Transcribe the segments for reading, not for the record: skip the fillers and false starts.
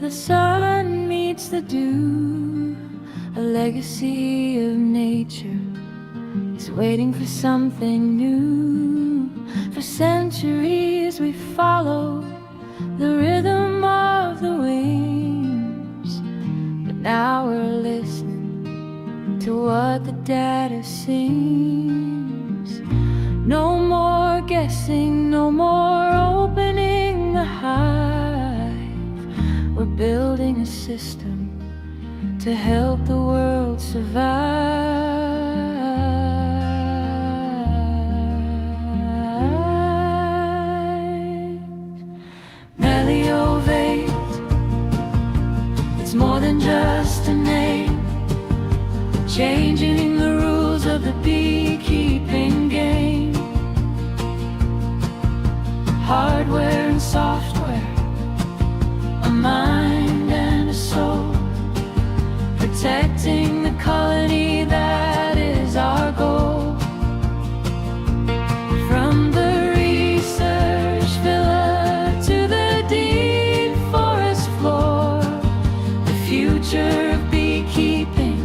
where the sun meets the dew, a legacy of nature is waiting for something new. For centuries we follow the rhythm of the wings, but now we're listening to what the data sings. No more guessing, no more opening the hive. We're building a system to help the world survive. Melovate, it's more than just a name, changing the rules of the beekeeping game. Hardware and software, a mind and a soul, protecting the colony, that is our goal. From the research villa to the deep forest floor, the future of beekeeping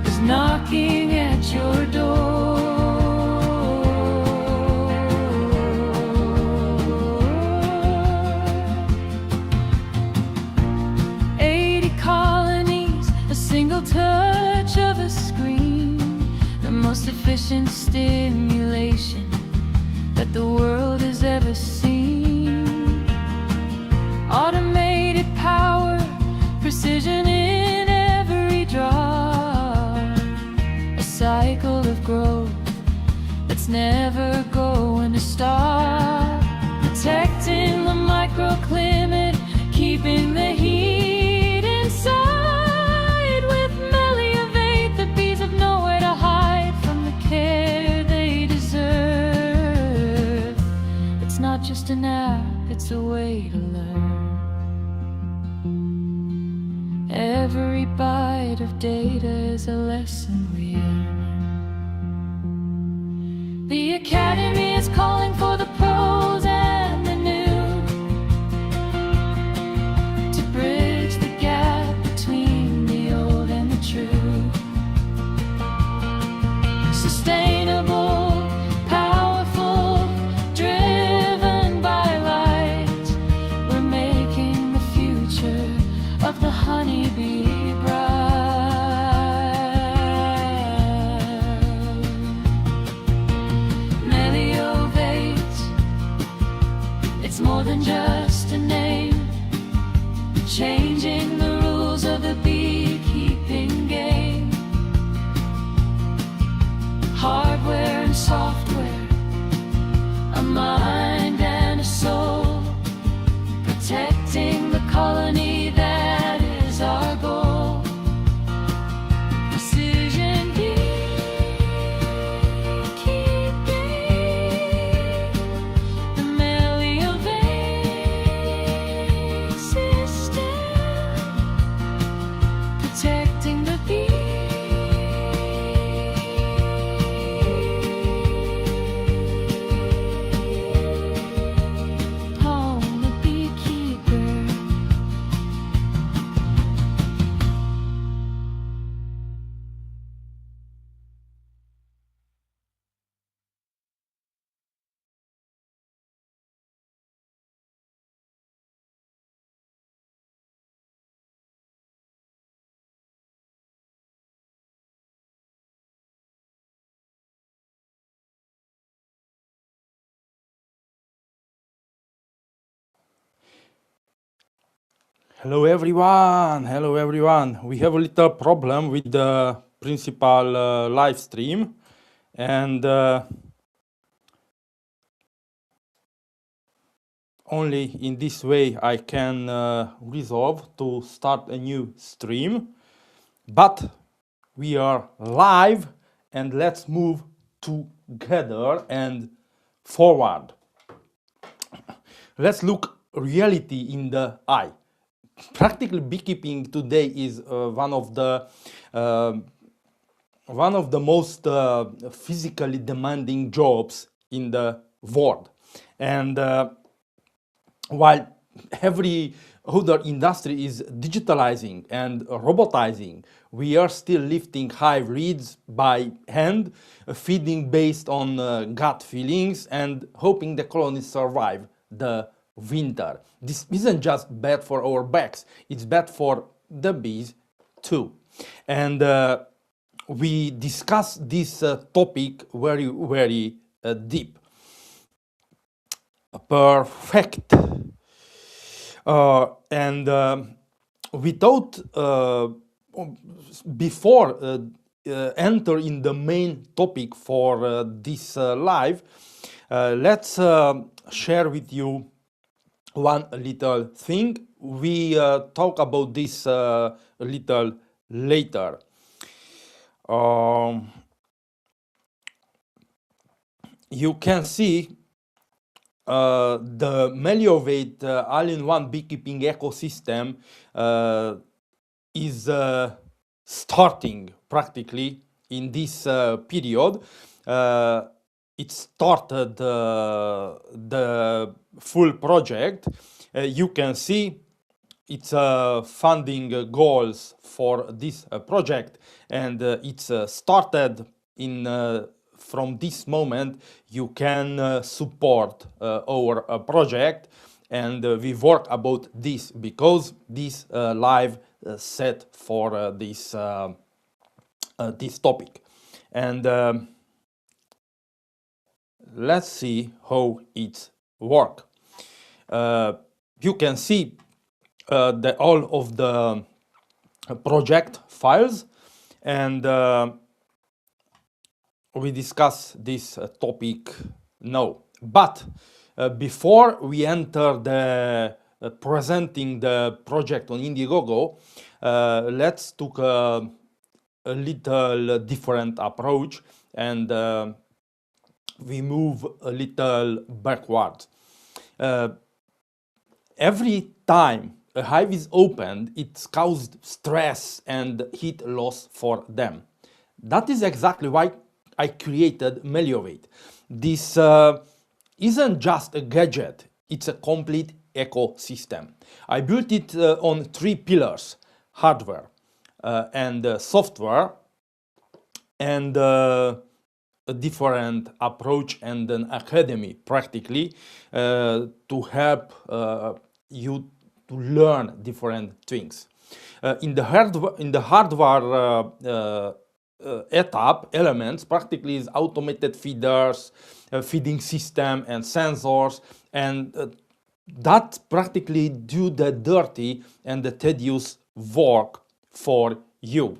is knocking at your door. Touch of a screen, the most efficient stimulation that the world has ever seen. Automated power, precision in every drop, a cycle of growth that's never going to stop. Protecting the microclimate, keeping the heat inside. Not just an app, it's a way to learn. Every byte of data is a lesson we earn. The Academy is calling for the pros and the new, to bridge the gap between the old and the true. Sustainable, the honeybee bride. Melovate, it's more than just a name, changing the rules of the beekeeping game. Hardware and software, a mind and a soul, protecting the colony, that is our goal. Precision beekeeping, the Melovate system, protecting the bee. Hello everyone, hello everyone. We have a little problem with the principal live stream, and only in this way I can resolve to start a new stream. But we are live, and let's move together and forward. Let's look reality in the eye. Practical beekeeping today is one of the most physically demanding jobs in the world, and while every other industry is digitalizing and robotizing. We are still lifting hive lids by hand, feeding based on gut feelings, and hoping the colonies survive the winter. This isn't just bad for our backs, it's bad for the bees too. And we discuss this topic very deep. Perfect. And we thought before enter in the main topic for this live, let's share with you one little thing. We talk about this a little later. You can see the Melovate all-in-one beekeeping ecosystem is starting practically in this period. It started the full project. You can see its funding goals for this project, and it's started in from this moment. You can support our project, and we work about this because this live set for this this topic. And let's see how it works. You can see all of the project files, and we discuss this topic now. But before we enter the presenting the project on Indiegogo, let's take a little different approach, and we move a little backwards. Every time a hive is opened, it's caused stress and heat loss for them. That is exactly why I created Melovate. This isn't just a gadget, it's a complete ecosystem. I built it on 3 pillars: hardware and software, and a different approach and an academy practically to help you to learn different things. In the hardware elements practically is automated feeders, feeding system and sensors, and that practically do the dirty and the tedious work for you.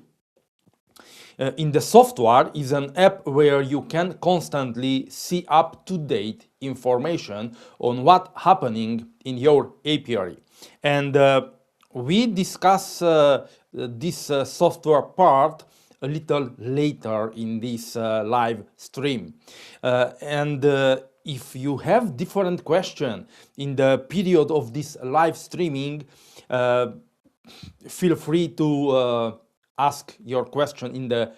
In the software is an app where you can constantly see up-to-date information on what's happening in your apiary. And we discuss this software part a little later in this live stream. And if you have different questions in the period of this live streaming, feel free to ask your question in the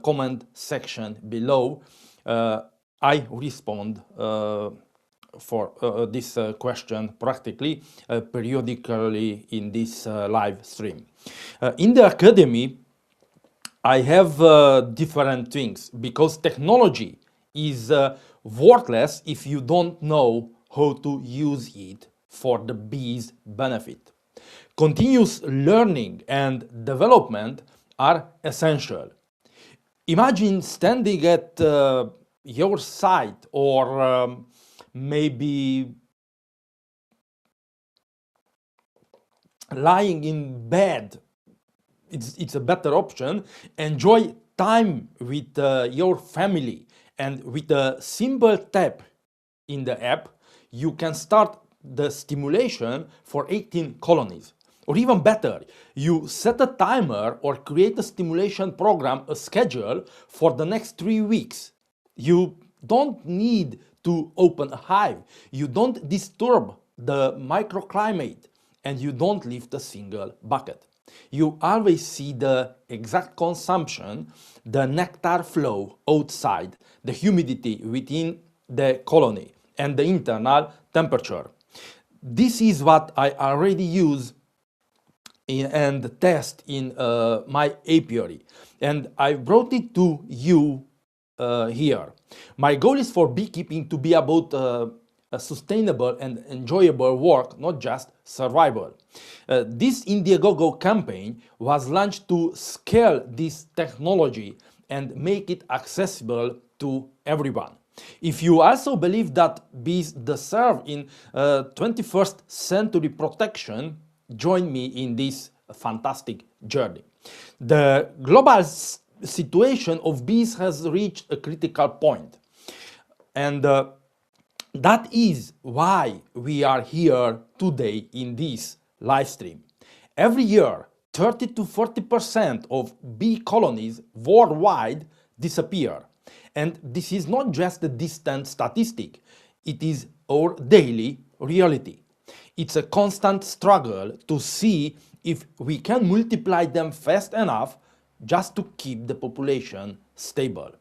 comment section below. I respond for this question practically periodically in this live stream. In the academy, I have different things because technology is worthless if you don't know how to use it for the bees' benefit. Continuous learning and development are essential. Imagine standing at your site or maybe lying in bed. It's a better option. Enjoy time with your family, and with a simple tap in the app, you can start the stimulation for 18 colonies. Or even better, you set a timer or create a stimulation program, a schedule for the next 3 weeks. You don't need to open a hive. You don't disturb the microclimate, and you don't lift a single bucket. You always see the exact consumption, the nectar flow outside, the humidity within the colony, and the internal temperature. This is what I already use and test in my apiary, and I brought it to you here. My goal is for beekeeping to be about a sustainable and enjoyable work, not just survival. This Indiegogo campaign was launched to scale this technology and make it accessible to everyone. If you also believe that bees deserve in 21st century protection, join me in this fantastic journey. The global situation of bees has reached a critical point, and that is why we are here today in this live stream. Every year, 30 to 40% of bee colonies worldwide disappear. And this is not just a distant statistic, it is our daily reality. It's a constant struggle to see if we can multiply them fast enough just to keep the population stable.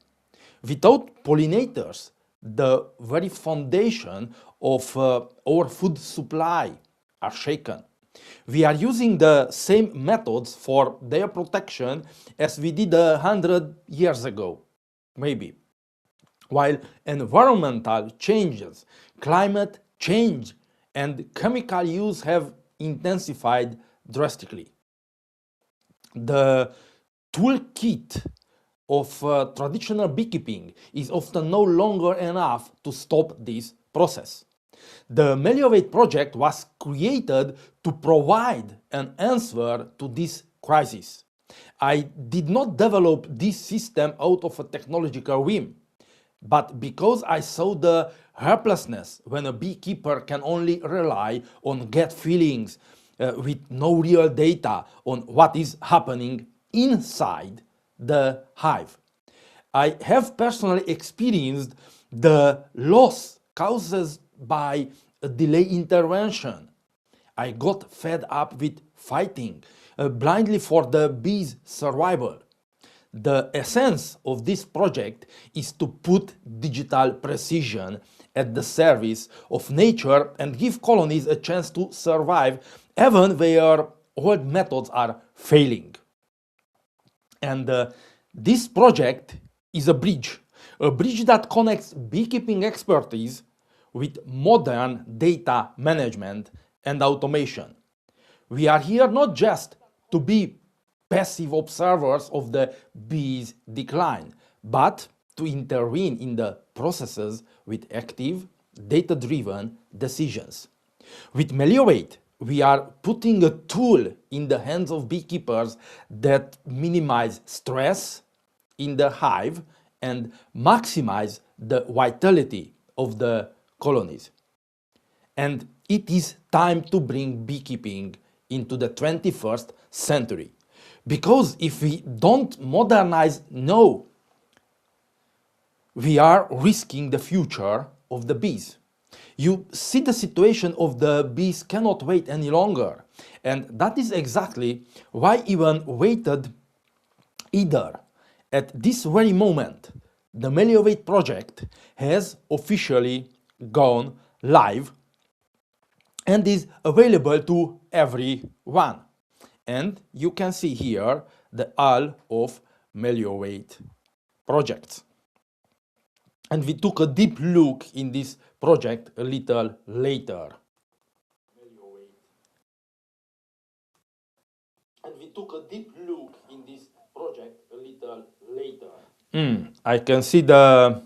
Without pollinators, the very foundation of our food supply are shaken. We are using the same methods for their protection as we did 100 years ago, maybe. While environmental changes, climate change, and chemical use have intensified drastically. The toolkit of traditional beekeeping is often no longer enough to stop this process. The Melovate project was created to provide an answer to this crisis. I did not develop this system out of a technological whim, but because I saw the helplessness when a beekeeper can only rely on gut feelings with no real data on what is happening inside the hive. I have personally experienced the loss caused by a delay intervention. I got fed up with fighting blindly for the bees' survival. The essence of this project is to put digital precision at the service of nature and give colonies a chance to survive even where old methods are failing. And this project is a bridge that connects beekeeping expertise with modern data management and automation. We are here not just to be passive observers of the bees' decline, but to intervene in the processes with active, data-driven decisions. With Melovate, we are putting a tool in the hands of beekeepers that minimize stress in the hive and maximize the vitality of the colonies. And it is time to bring beekeeping into the 21st century. Because if we don't modernize now, we are risking the future of the bees. You see, the situation of the bees cannot wait any longer. And that is exactly why even waited either. At this very moment, the Melovate project has officially gone live and is available to everyone. And you can see here the all of Melovate projects. And we took a deep look in this project a little later. And we took a deep look in this project a little later. I can see the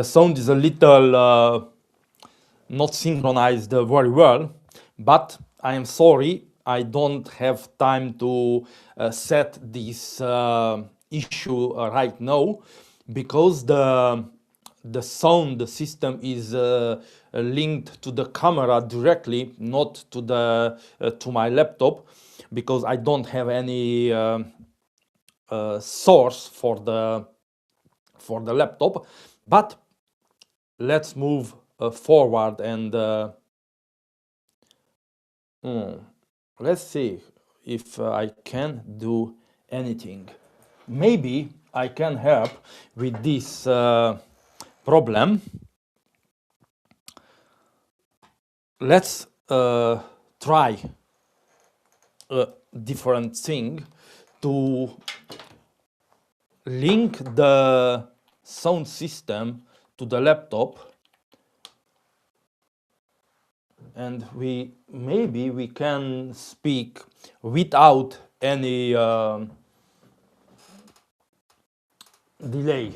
sound is a little not synchronized very well, but I am sorry, I don't have time to set this issue right now, because the sound system is linked to the camera directly, not to the to my laptop, because I don't have any source for the laptop. But let's move forward and let's see if I can do anything. Maybe I can help with this problem. Let's try a different thing to link the sound system to the laptop, and maybe we can speak without any delay.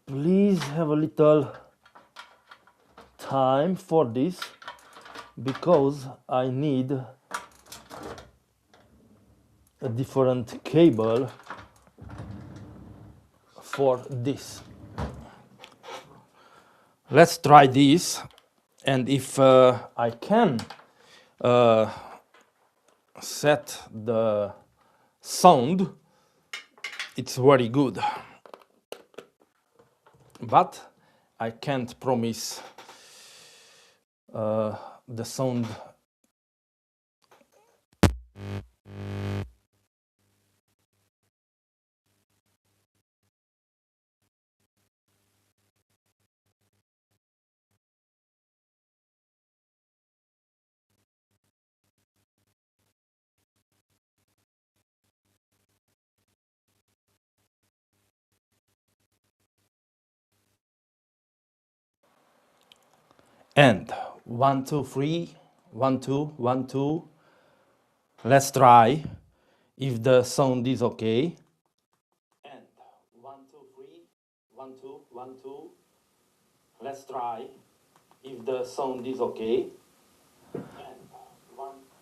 Please have a little time for this, because I need a different cable for this. Let's try this, and if I can set the sound, it's very good, but I can't promise the sound. And 1, 2, 3, 1, 2, 1, 2. Let's try if the sound is okay. And 1, 2, 3, 1, 2, 1, 2. Let's try if the sound is okay.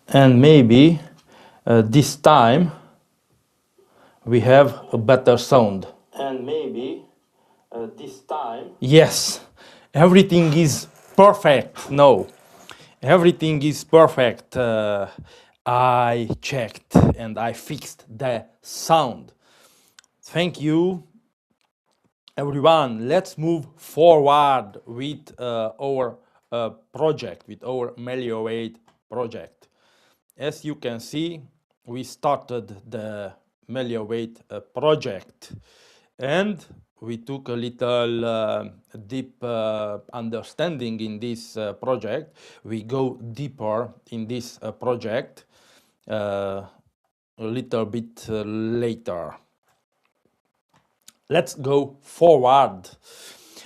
And maybe this time we have a better sound. And maybe this time. Yes, everything is perfect. No, everything is perfect. I checked and I fixed the sound. Thank you, everyone. Let's move forward with our project, with our Melovate project. As you can see, we started the Melovate project, and we took a little deep understanding in this project. We go deeper in this project a little bit later. Let's go forward.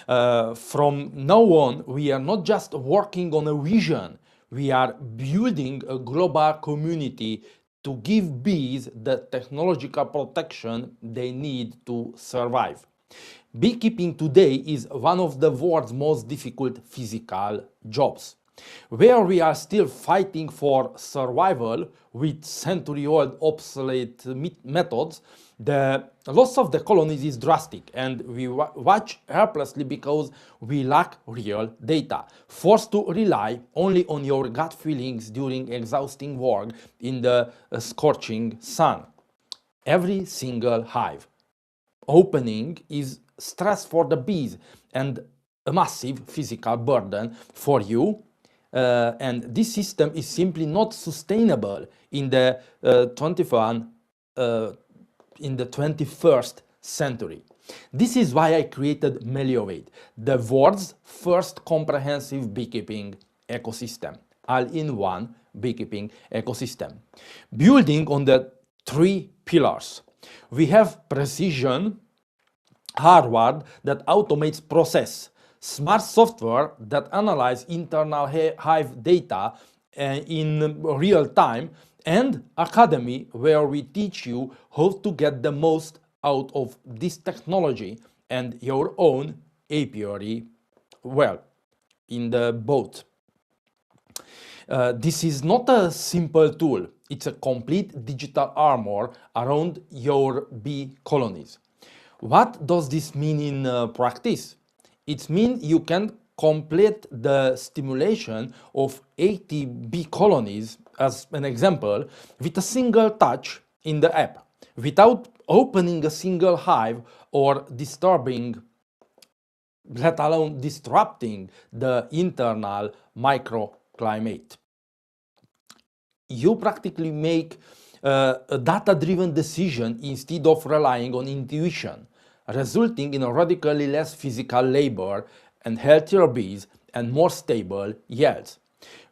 From now on, we are not just working on a vision, we are building a global community to give bees the technological protection they need to survive. Beekeeping today is one of the world's most difficult physical jobs, where we are still fighting for survival with century-old obsolete methods. The loss of the colonies is drastic, and we watch helplessly because we lack real data, forced to rely only on your gut feelings during exhausting work in the scorching sun. Every single hive opening is stress for the bees and a massive physical burden for you. And this system is simply not sustainable in the 21st century. This is why I created Melovate, the world's first comprehensive beekeeping ecosystem, all-in-one beekeeping ecosystem, building on the 3 pillars. We have precision hardware that automates process, smart software that analyze internal hive data in real time, and academy where we teach you how to get the most out of this technology and your own apiary, well, in the boat. This is not a simple tool, it's a complete digital armor around your bee colonies. What does this mean in practice? It means you can complete the stimulation of 80 bee colonies, as an example, with a single touch in the app, without opening a single hive or disturbing, let alone disrupting, the internal microclimate. You practically make a data-driven decision instead of relying on intuition, resulting in a radically less physical labor and healthier bees and more stable yields.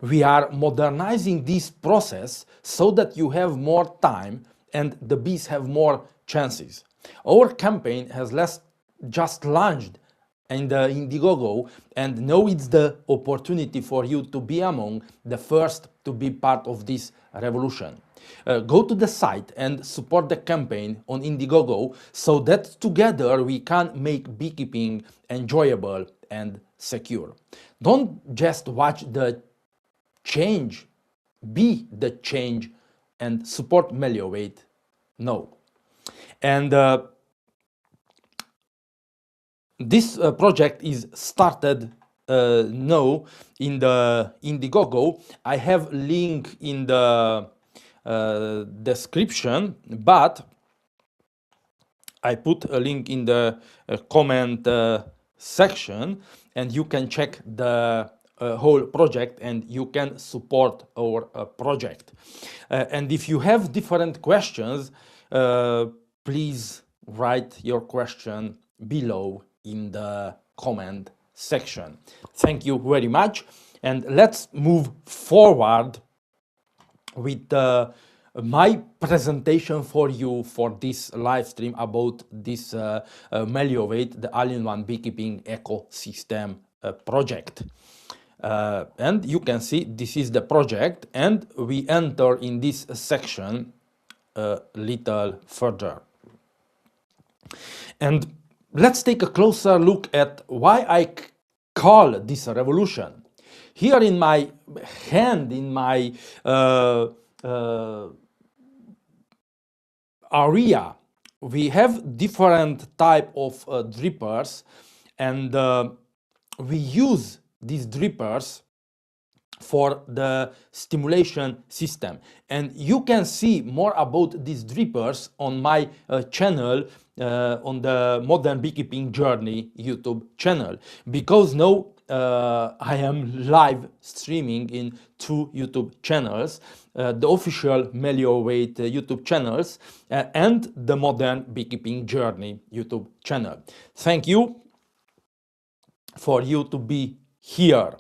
We are modernizing this process so that you have more time and the bees have more chances. Our campaign has just launched in the Indiegogo, and now it's the opportunity for you to be among the first to be part of this revolution. Go to the site and support the campaign on Indiegogo so that together we can make beekeeping enjoyable and secure. Don't just watch the change, be the change and support Melovate. No. And this project is started now in the Indiegogo. I have link in the description, but I put a link in the comment section, and you can check the whole project and you can support our project. And if you have different questions, please write your question below in the comment section. Thank you very much, and let's move forward with my presentation for you for this live stream about this Melovate, the all-in-one beekeeping ecosystem project. And you can see this is the project, and we enter in this section a little further. And let's take a closer look at why I call this a revolution. Here in my hand, in my area, we have different type of drippers, and we use these drippers for the stimulation system. And you can see more about these drippers on my channel, on the Modern Beekeeping Journey YouTube channel, because now I am live streaming in 2 YouTube channels, the official Melovate YouTube channels and the Modern Beekeeping Journey YouTube channel. Thank you for you to be here.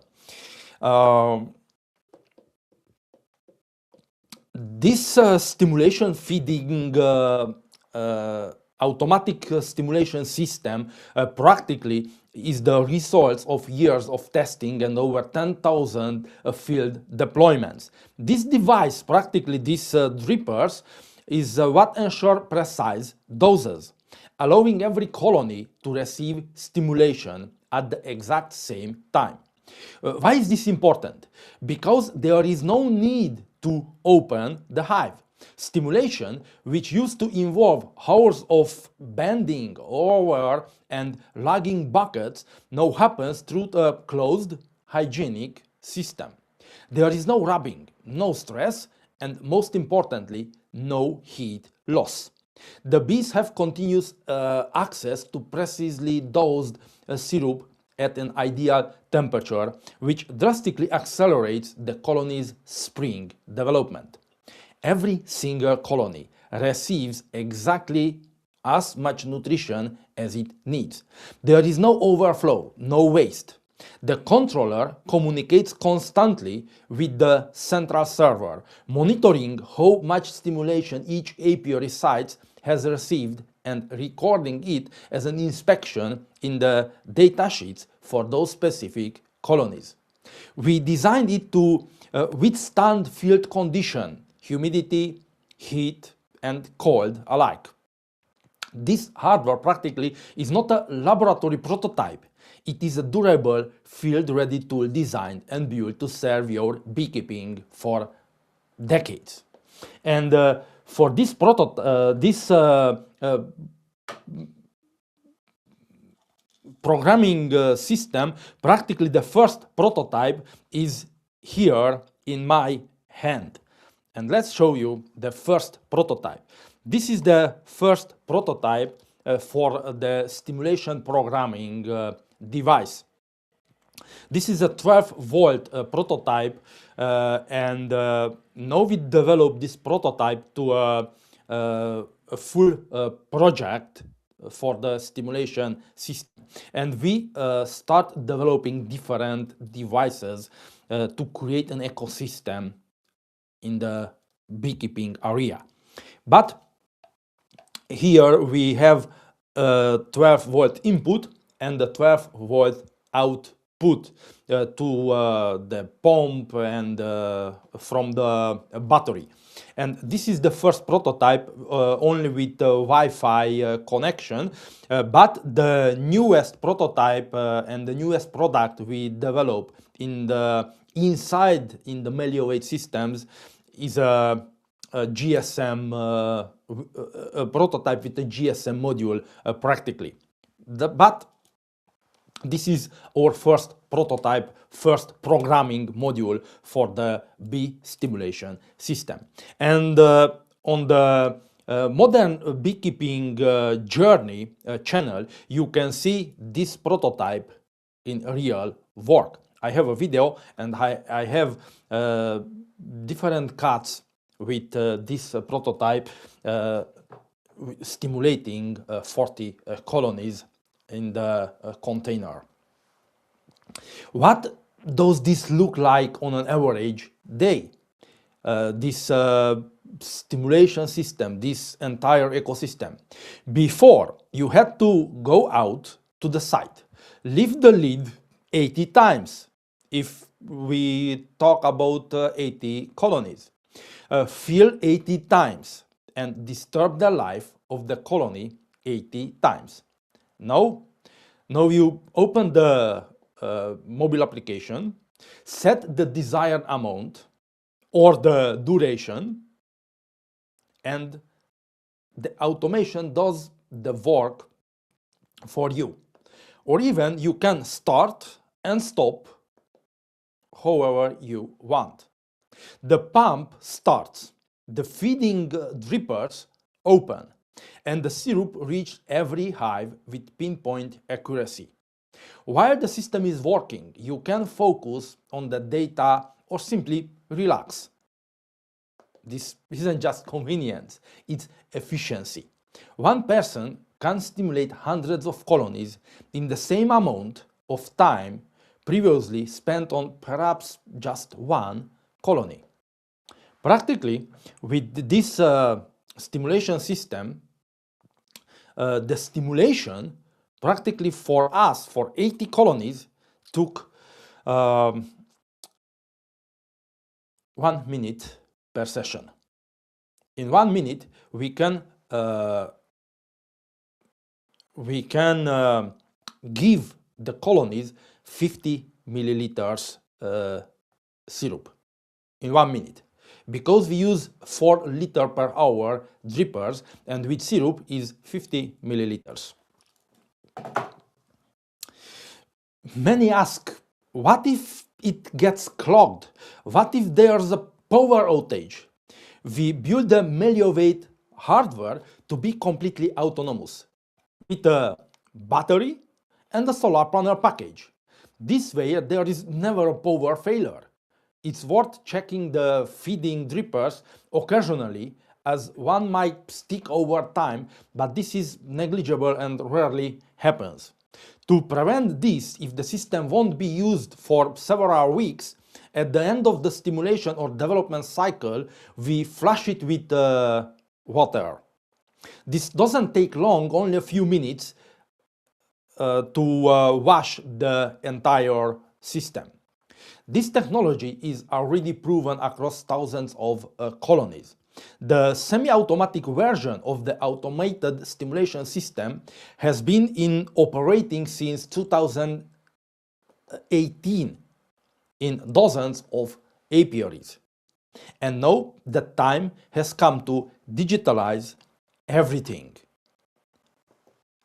This stimulation feeding automatic stimulation system practically is the results of years of testing and over 10,000 field deployments. This device, practically these drippers, is what ensure precise doses, allowing every colony to receive stimulation at the exact same time. Why is this important? Because there is no need to open the hive. Stimulation, which used to involve hours of bending over and lugging buckets, now happens through a closed, hygienic system. There is no rubbing, no stress, and most importantly, no heat loss. The bees have continuous access to precisely dosed syrup at an ideal temperature, which drastically accelerates the colony's spring development. Every single colony receives exactly as much nutrition as it needs. There is no overflow, no waste. The controller communicates constantly with the central server, monitoring how much stimulation each apiary site has received and recording it as an inspection in the datasheets for those specific colonies. We designed it to withstand field condition, humidity, heat, and cold alike. This hardware practically is not a laboratory prototype. It is a durable, field-ready tool designed and built to serve your beekeeping for decades. And for this programming system, practically the first prototype is here in my hand. And let's show you the first prototype. This is the first prototype for the stimulation programming device. This is a 12-volt prototype, and now we developed this prototype to a full project for the stimulation system. And we start developing different devices to create an ecosystem in the beekeeping area. But here we have a 12-volt input and a 12-volt output to the pump and from the battery. And this is the first prototype only with Wi-Fi connection, but the newest prototype and the newest product we develop in the inside in the Melovate systems is a GSM a prototype with a GSM module practically. But this is our first prototype, first programming module for the bee stimulation system. And on the modern beekeeping journey channel, you can see this prototype in real work. I have a video and I have different cuts with this prototype stimulating 40 colonies in the container. What does this look like on an average day? This stimulation system, this entire ecosystem. Before, you had to go out to the site, lift the lid 80 times if we talk about 80 colonies. Fill 80 times and disturb the life of the colony 80 times. Now you open the mobile application, set the desired amount or the duration, and the automation does the work for you. Or even you can start and stop however you want. The pump starts, the feeding drippers open, and the syrup reaches every hive with pinpoint accuracy. While the system is working, you can focus on the data or simply relax. This isn't just convenience, it's efficiency. One person can stimulate hundreds of colonies in the same amount of time previously spent on perhaps just one colony. Practically, with this stimulation system, the stimulation practically for us, for 80 colonies, took 1 minute per session. In 1 minute, we can give the colonies 50 milliliters syrup in 1 minute, because we use 4 liter per hour drippers, and with syrup is 50 milliliters. Many ask, what if it gets clogged? What if there's a power outage? We build the Melovate hardware to be completely autonomous with a battery and a solar panel package. This way there is never a power failure. It's worth checking the feeding drippers occasionally, as one might stick over time, but this is negligible and rarely happens. To prevent this, if the system won't be used for several weeks, at the end of the stimulation or development cycle, we flush it with water. This doesn't take long, only a few minutes to wash the entire system. This technology is already proven across thousands of colonies. The semi-automatic version of the automated stimulation system has been in operating since 2018 in dozens of apiaries. And now the time has come to digitalize everything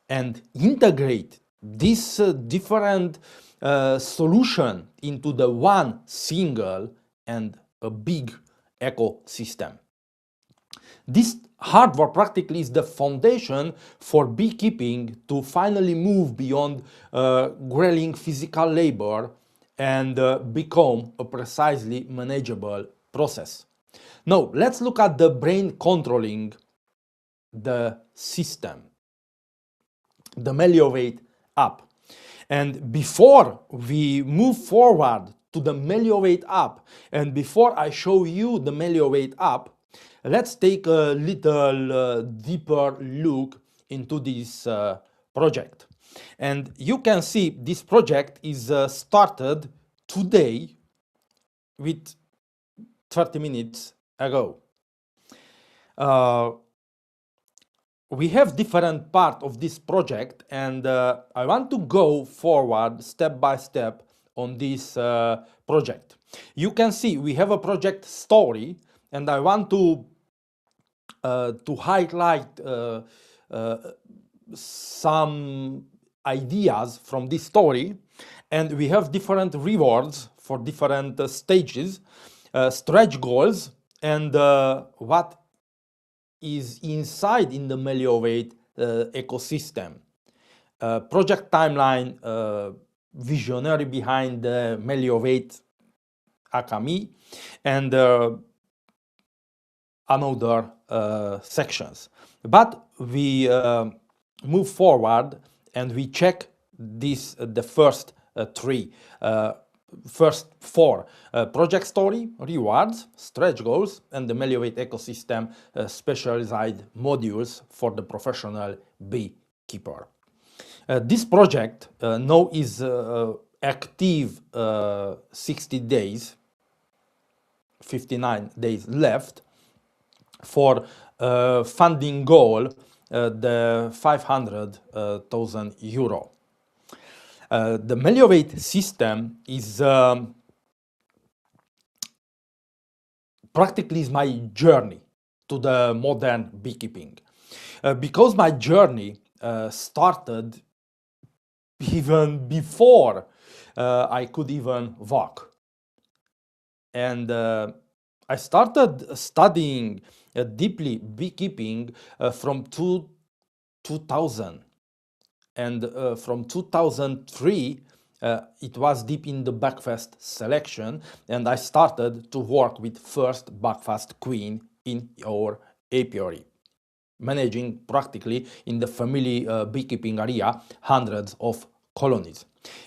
and integrate this different solution into the one single and a big ecosystem. This hardware practically is the foundation for beekeeping to finally move beyond grueling physical labor and become a precisely manageable process. Now, let's look at the brain controlling the system. the Melovate app. And before we move forward to the Melovate app, and before I show you the Melovate app, let's take a little deeper look into this project. And you can see this project is started today with 30 minutes ago. We have different part of this project, and I want to go forward step by step on this project. You can see we have a project story, and I want to highlight some ideas from this story, and we have different rewards for different stages, stretch goals, and what is inside in the Melovate ecosystem. Project timeline, visionary behind the Melovate Academy, and another sections. But we move forward and we check this the first first four: project story, rewards, stretch goals, and the Melovate ecosystem specialized modules for the professional beekeeper. This project now is active 60 days, 59 days left for funding goal, the 500,000 euro. The Melovate system is practically my journey to the modern beekeeping, because my journey started even before I could even walk. And I started studying deeply beekeeping from 2000. And from 2003, it was deep in the breakfast selection, and I started to work with first breakfast queen in our apiary, managing practically in the family beekeeping area hundreds of colonies.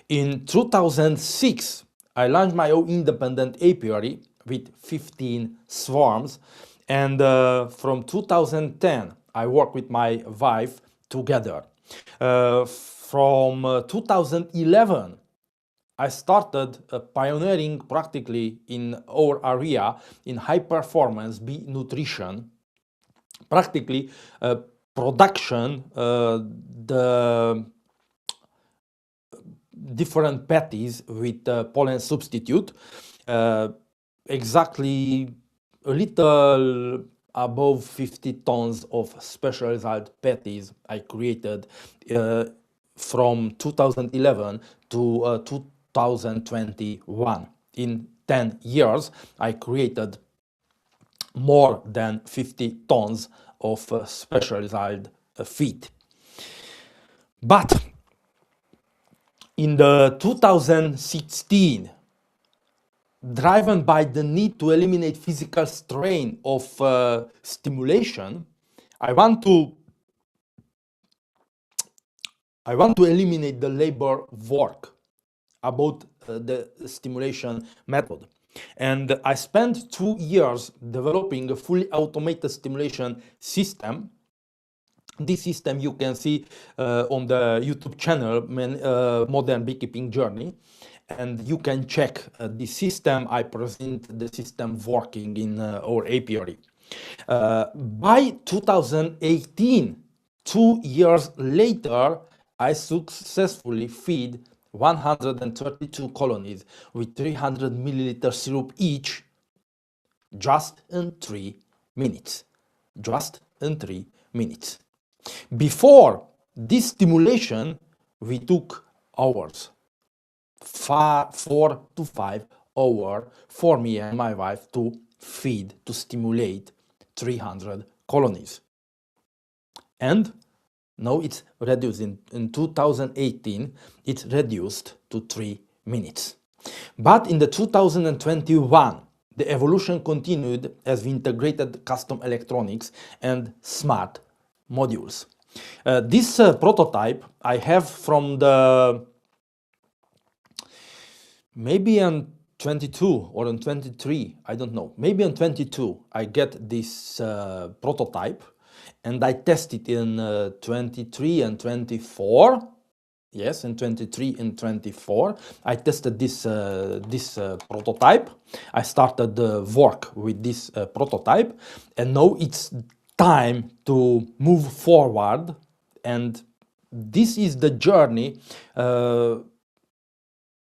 In 2006, I launched my own independent apiary with 15 swarms, and from 2010, I worked with my wife together. From 2011, I started pioneering practically in our area in high performance bee nutrition, practically production, the different patties with pollen substitute, exactly a little above 50 tons of specialized patties I created from 2011 to 2021. In 10 years, I created more than 50 tons of specialized feed. But in the 2016, driven by the need to eliminate physical strain of stimulation, I want to eliminate the labor work about the stimulation method. And I spent 2 years developing a fully automated stimulation system. This system you can see on the YouTube channel, Modern Beekeeping Journey. And you can check the system. I present the system working in our apiary. By 2018, 2 years later, I successfully feed 132 colonies with 300 milliliter syrup each, just in 3 minutes. Just in 3 minutes. Before this stimulation, we took hours. 4 to 5 hours for me and my wife to feed, to stimulate 300 colonies. And now it's reduced. In 2018, it's reduced to 3 minutes. But in the 2021, the evolution continued as we integrated custom electronics and smart modules. This prototype I have from the maybe on 22 or on 23, I don't know. Maybe on 22 I get this prototype and I test it in 23 and 24. Yes, in 23 and 24, I tested this prototype. I started work with this prototype, and now it's time to move forward. And this is the journey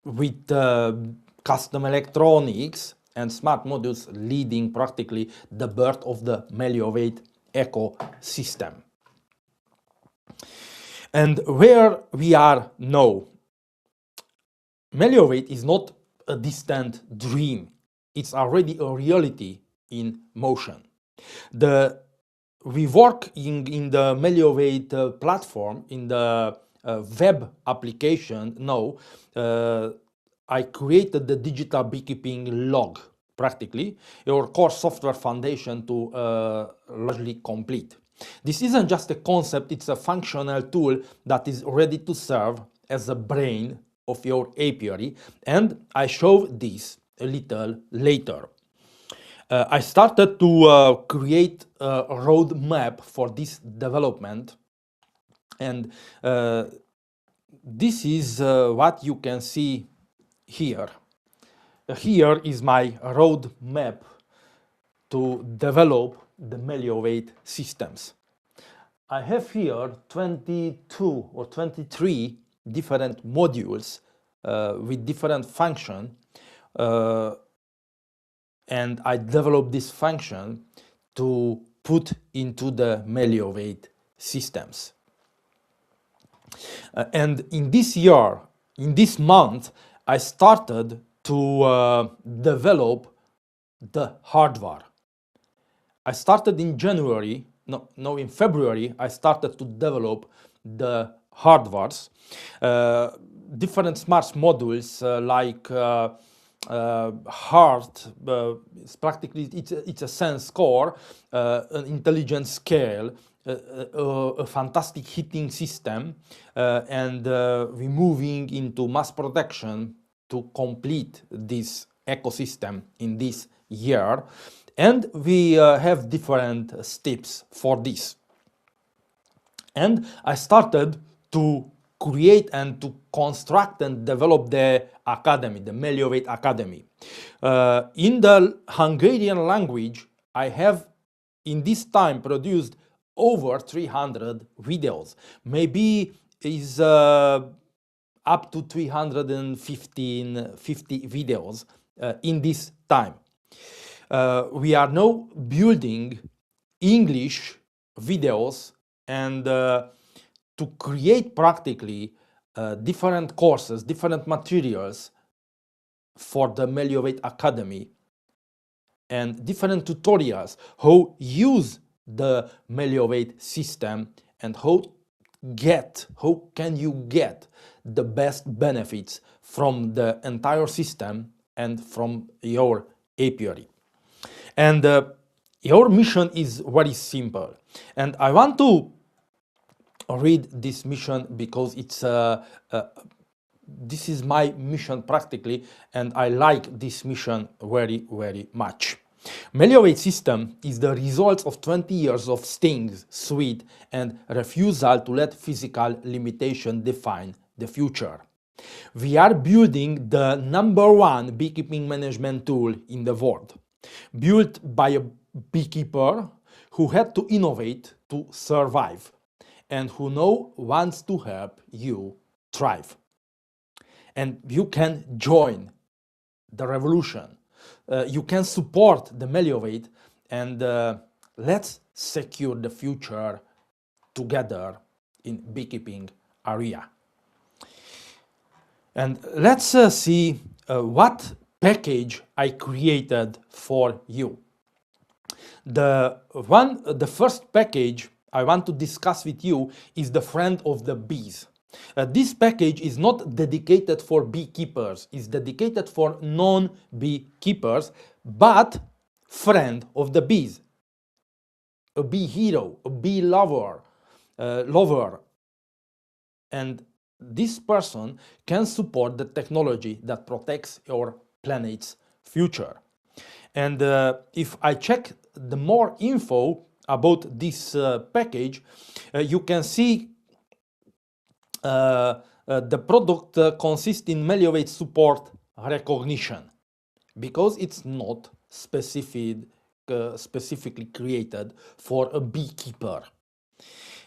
with custom electronics and smart modules leading practically the birth of the Melovate ecosystem. And where we are now, Melovate is not a distant dream. It's already a reality in motion. We work in the Melovate platform, in the web application now. I created the digital beekeeping log, practically, your core software foundation to largely complete. This isn't just a concept, it's a functional tool that is ready to serve as a brain of your apiary, and I show this a little later. I started to create a roadmap for this development, and this is what you can see here. Here is my roadmap to develop the Melovate systems. I have here 22 or 23 different modules with different function, and I developed this function to put into the Melovate systems. And in this year, in this month, I started to develop the hardware. I started in January, no, in February, I started to develop the hardwares, different smart modules like heart, it's practically, it's a sense core, an intelligence scale, a fantastic heating system, and we're moving into mass production to complete this ecosystem in this year. And we have different steps for this. And I started to create and to construct and develop the academy, the Melovate Academy. In the Hungarian language, I have in this time produced over 300 videos. Maybe is up to 350 videos in this time. We are now building English videos and to create practically different courses, different materials for the Melovate Academy and different tutorials how use the Melovate system and how can you get the best benefits from the entire system and from your apiary. And your mission is very simple. And I want to read this mission because it's this is my mission practically, and I like this mission very, very much. Melovate system is the result of 20 years of stings, sweat, and refusal to let physical limitation define the future. We are building the #1 beekeeping management tool in the world, built by a beekeeper who had to innovate to survive and who now wants to help you thrive. And you can join the revolution. You can support the Melovate, and let's secure the future together in beekeeping area. And let's see what package I created for you. The first package I want to discuss with you is the friend of the bees. This package is not dedicated for beekeepers, it's dedicated for non-beekeepers, but friend of the bees, a bee hero, a bee lover, lover, and this person can support the technology that protects your planet's future. And if I check the more info about this package, you can see the product consists in Melovate support recognition, because it's not specifically created for a beekeeper.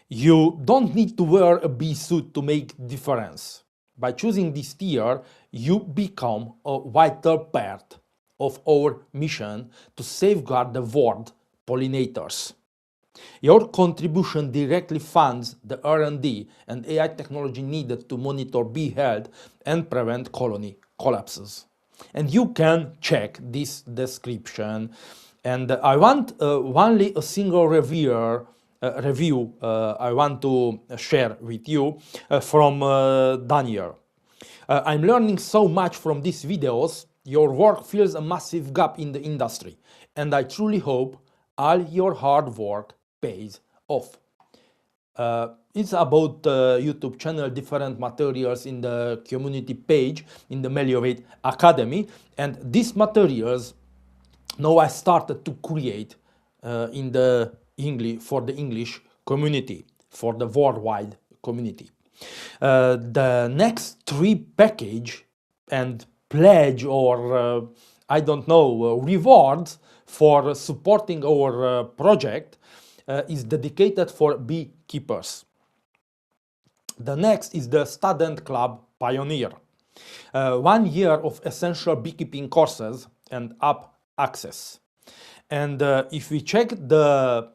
You don't need to wear a bee suit to make difference. By choosing this tier, you become a vital part of our mission to safeguard the world pollinators. Your contribution directly funds the R&D and AI technology needed to monitor bee health and prevent colony collapses. And you can check this description. And I want only a single review I want to share with you from Daniel. I'm learning so much from these videos. Your work fills a massive gap in the industry, and I truly hope all your hard work pays off. It's about YouTube channel, different materials in the community page in the Melovate Academy, and these materials now I started to create in the for the English community, for the worldwide community. The next 3 package and pledge, or I don't know, rewards for supporting our project is dedicated for beekeepers. The next is the Student Club Pioneer. 1 year of essential beekeeping courses and app access. And if we check the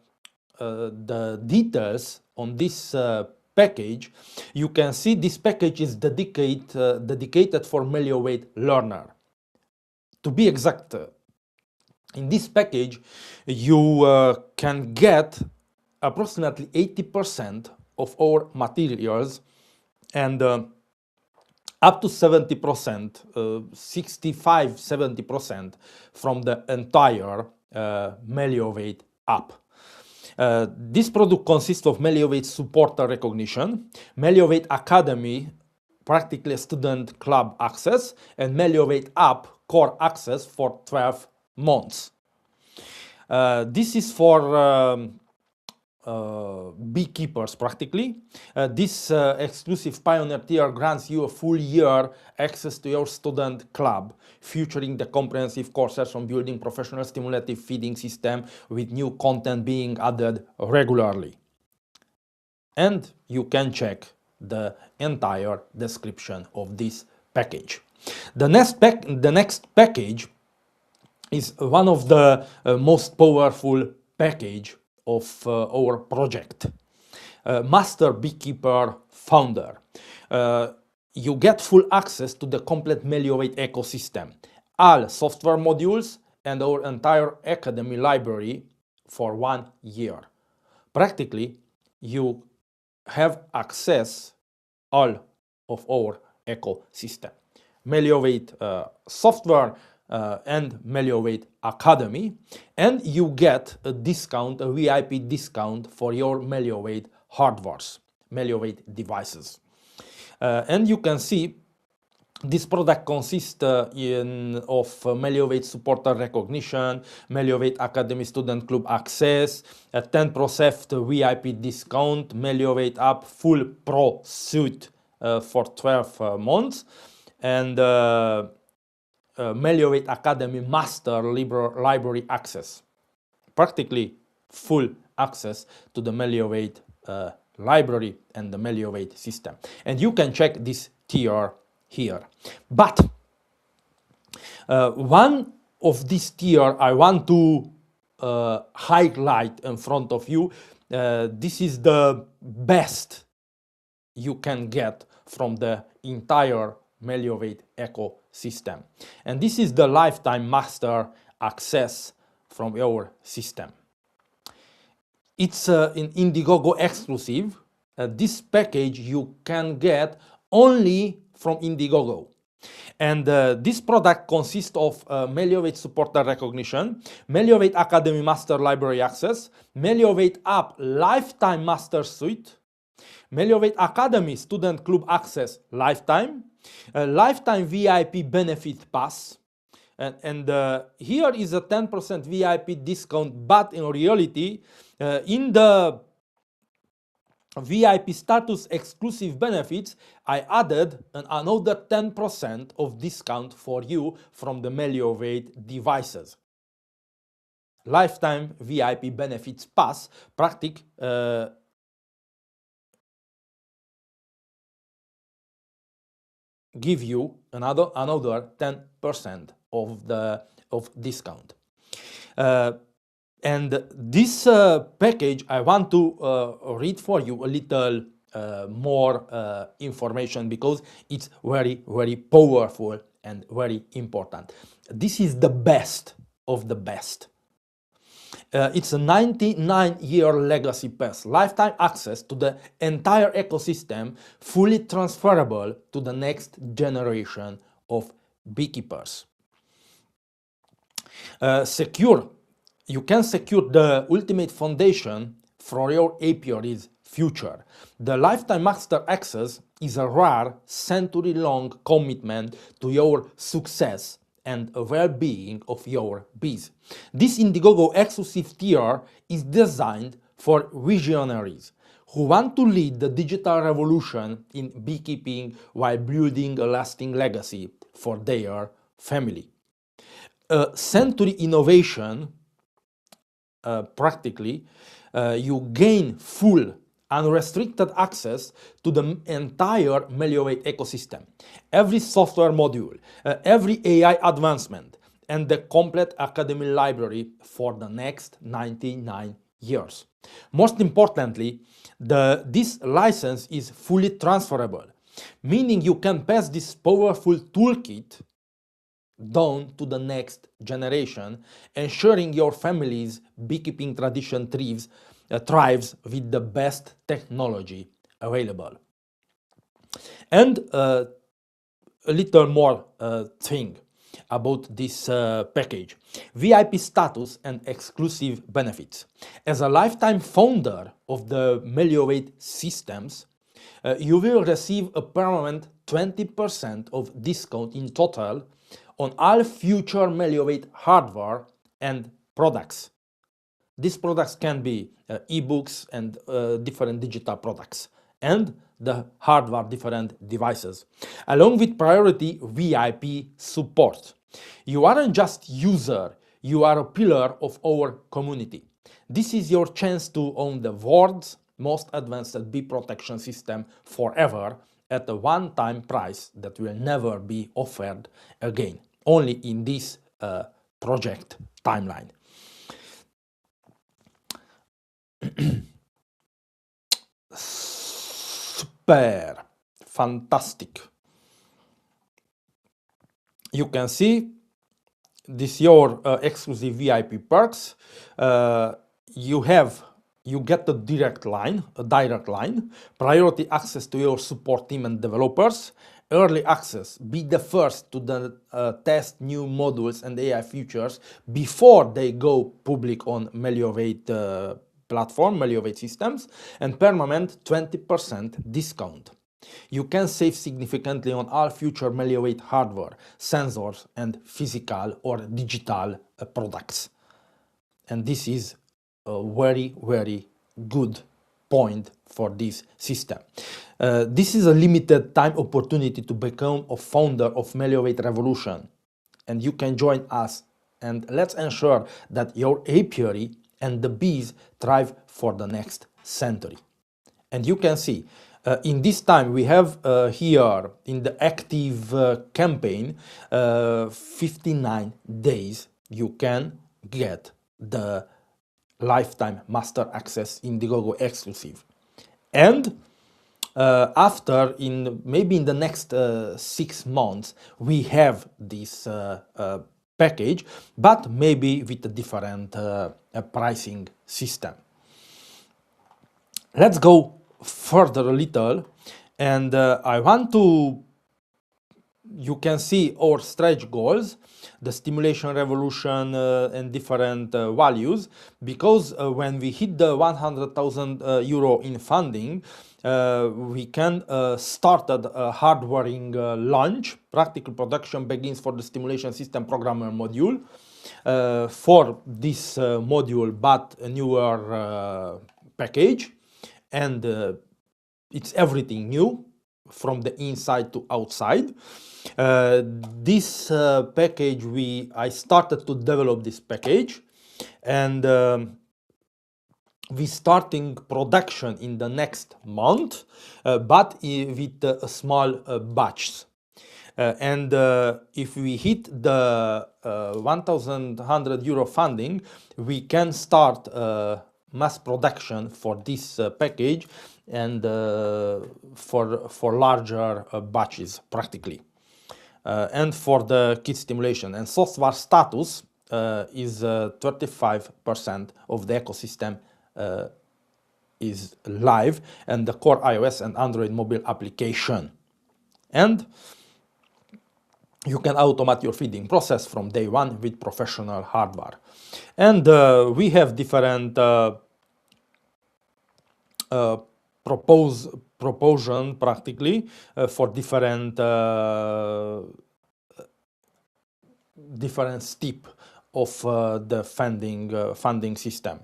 details on this package, you can see this package is dedicated for Melovate learner. To be exact, in this package, you can get approximately 80% of our materials and up to 70%, 65-70% from the entire Melovate app. This product consists of Melovate supporter recognition, Melovate Academy practically student club access, and Melovate app core access for 12 months. This is for beekeepers practically. This exclusive Pioneer tier grants you a full year access to your student club, featuring the comprehensive courses on building professional stimulative feeding system with new content being added regularly. And you can check the entire description of this package. The next package is one of the most powerful package of our project. Master Beekeeper Founder. You get full access to the complete Melovate ecosystem, all software modules and our entire academy library for 1 year. Practically, you have access all of our ecosystem. Melovate software and Melovate Academy, and you get a discount, a VIP discount for your Melovate hardwares, Melovate devices. And you can see this product consists of Melovate supporter recognition, Melovate Academy student club access, a 10% VIP discount, Melovate app full pro suite for 12 months, and Melovate Academy Master Library access. Practically full access to the Melovate library and the Melovate system. And you can check this tier here. But one of these tier I want to highlight in front of you. This is the best you can get from the entire Melovate ecosystem. And this is the lifetime master access from our system. It's an Indiegogo exclusive. This package you can get only from Indiegogo. And this product consists of Melovate supporter recognition, Melovate Academy Master Library access, Melovate app lifetime master suite, Melovate Academy Student Club Access Lifetime, Lifetime VIP Benefit Pass, and here is a 10% VIP discount, but in reality, in the VIP status exclusive benefits, I added another 10% of discount for you from the Melovate devices. Lifetime VIP benefits pass practic give you another 10% of discount. And this package, I want to read for you a little more information because it's very, very powerful and very important. This is the best of the best. It's a 99-year legacy pass, lifetime access to the entire ecosystem, fully transferable to the next generation of beekeepers. You can secure the ultimate foundation for your apiary's future. The lifetime master access is a rare, century-long commitment to your success and well-being of your bees. This Indiegogo exclusive tier is designed for visionaries who want to lead the digital revolution in beekeeping while building a lasting legacy for their family. A century innovation, practically, you gain full unrestricted access to the entire Melovate ecosystem, every software module, every AI advancement, and the complete academy library for the next 99 years. Most importantly, this license is fully transferable, meaning you can pass this powerful toolkit down to the next generation, ensuring your family's beekeeping tradition thrives with the best technology available. And a little more thing about this package. VIP status and exclusive benefits. As a lifetime founder of the Melovate systems, you will receive a permanent 20% of discount in total on all future Melovate hardware and products. These products can be ebooks and different digital products, and the hardware different devices, along with priority VIP support. You aren't just user, you are a pillar of our community. This is your chance to own the world's most advanced bee protection system forever at a one-time price that will never be offered again, only in this project timeline. Super, fantastic. You can see this your exclusive VIP perks. You get a direct line, priority access to your support team and developers, early access, be the first to test new modules and AI features before they go public on Melovate platform, Melovate systems, and permanent 20% discount. You can save significantly on all future Melovate hardware, sensors, and physical or digital products. And this is a very, very good point for this system. This is a limited time opportunity to become a founder of Melovate Revolution, and you can join us, and let's ensure that your apiary and the bees thrive for the next century. And you can see in this time we have here in the active campaign 59 days you can get the lifetime master access Indiegogo exclusive. And after, maybe in the next 6 months, we have this package, but maybe with a different pricing system. Let's go further a little, and I want to, you can see our stretch goals, the stimulation revolution and different values, because when we hit the 100,000 euro in funding, we can start a hardwaring launch. Practical production begins for the Stimulation System Programmer module. For this module, but a newer package, and it's everything new from the inside to outside. This package, I started to develop this package, and we starting production in the next month, but with small batches. And if we hit the 1,100 euro funding, we can start mass production for this package, and for larger batches practically. And for the kit stimulation and software status is 35% of the ecosystem is live, and the core iOS and Android mobile application. And you can automate your feeding process from day one with professional hardware. And we have different proposition practically for different step of the funding system.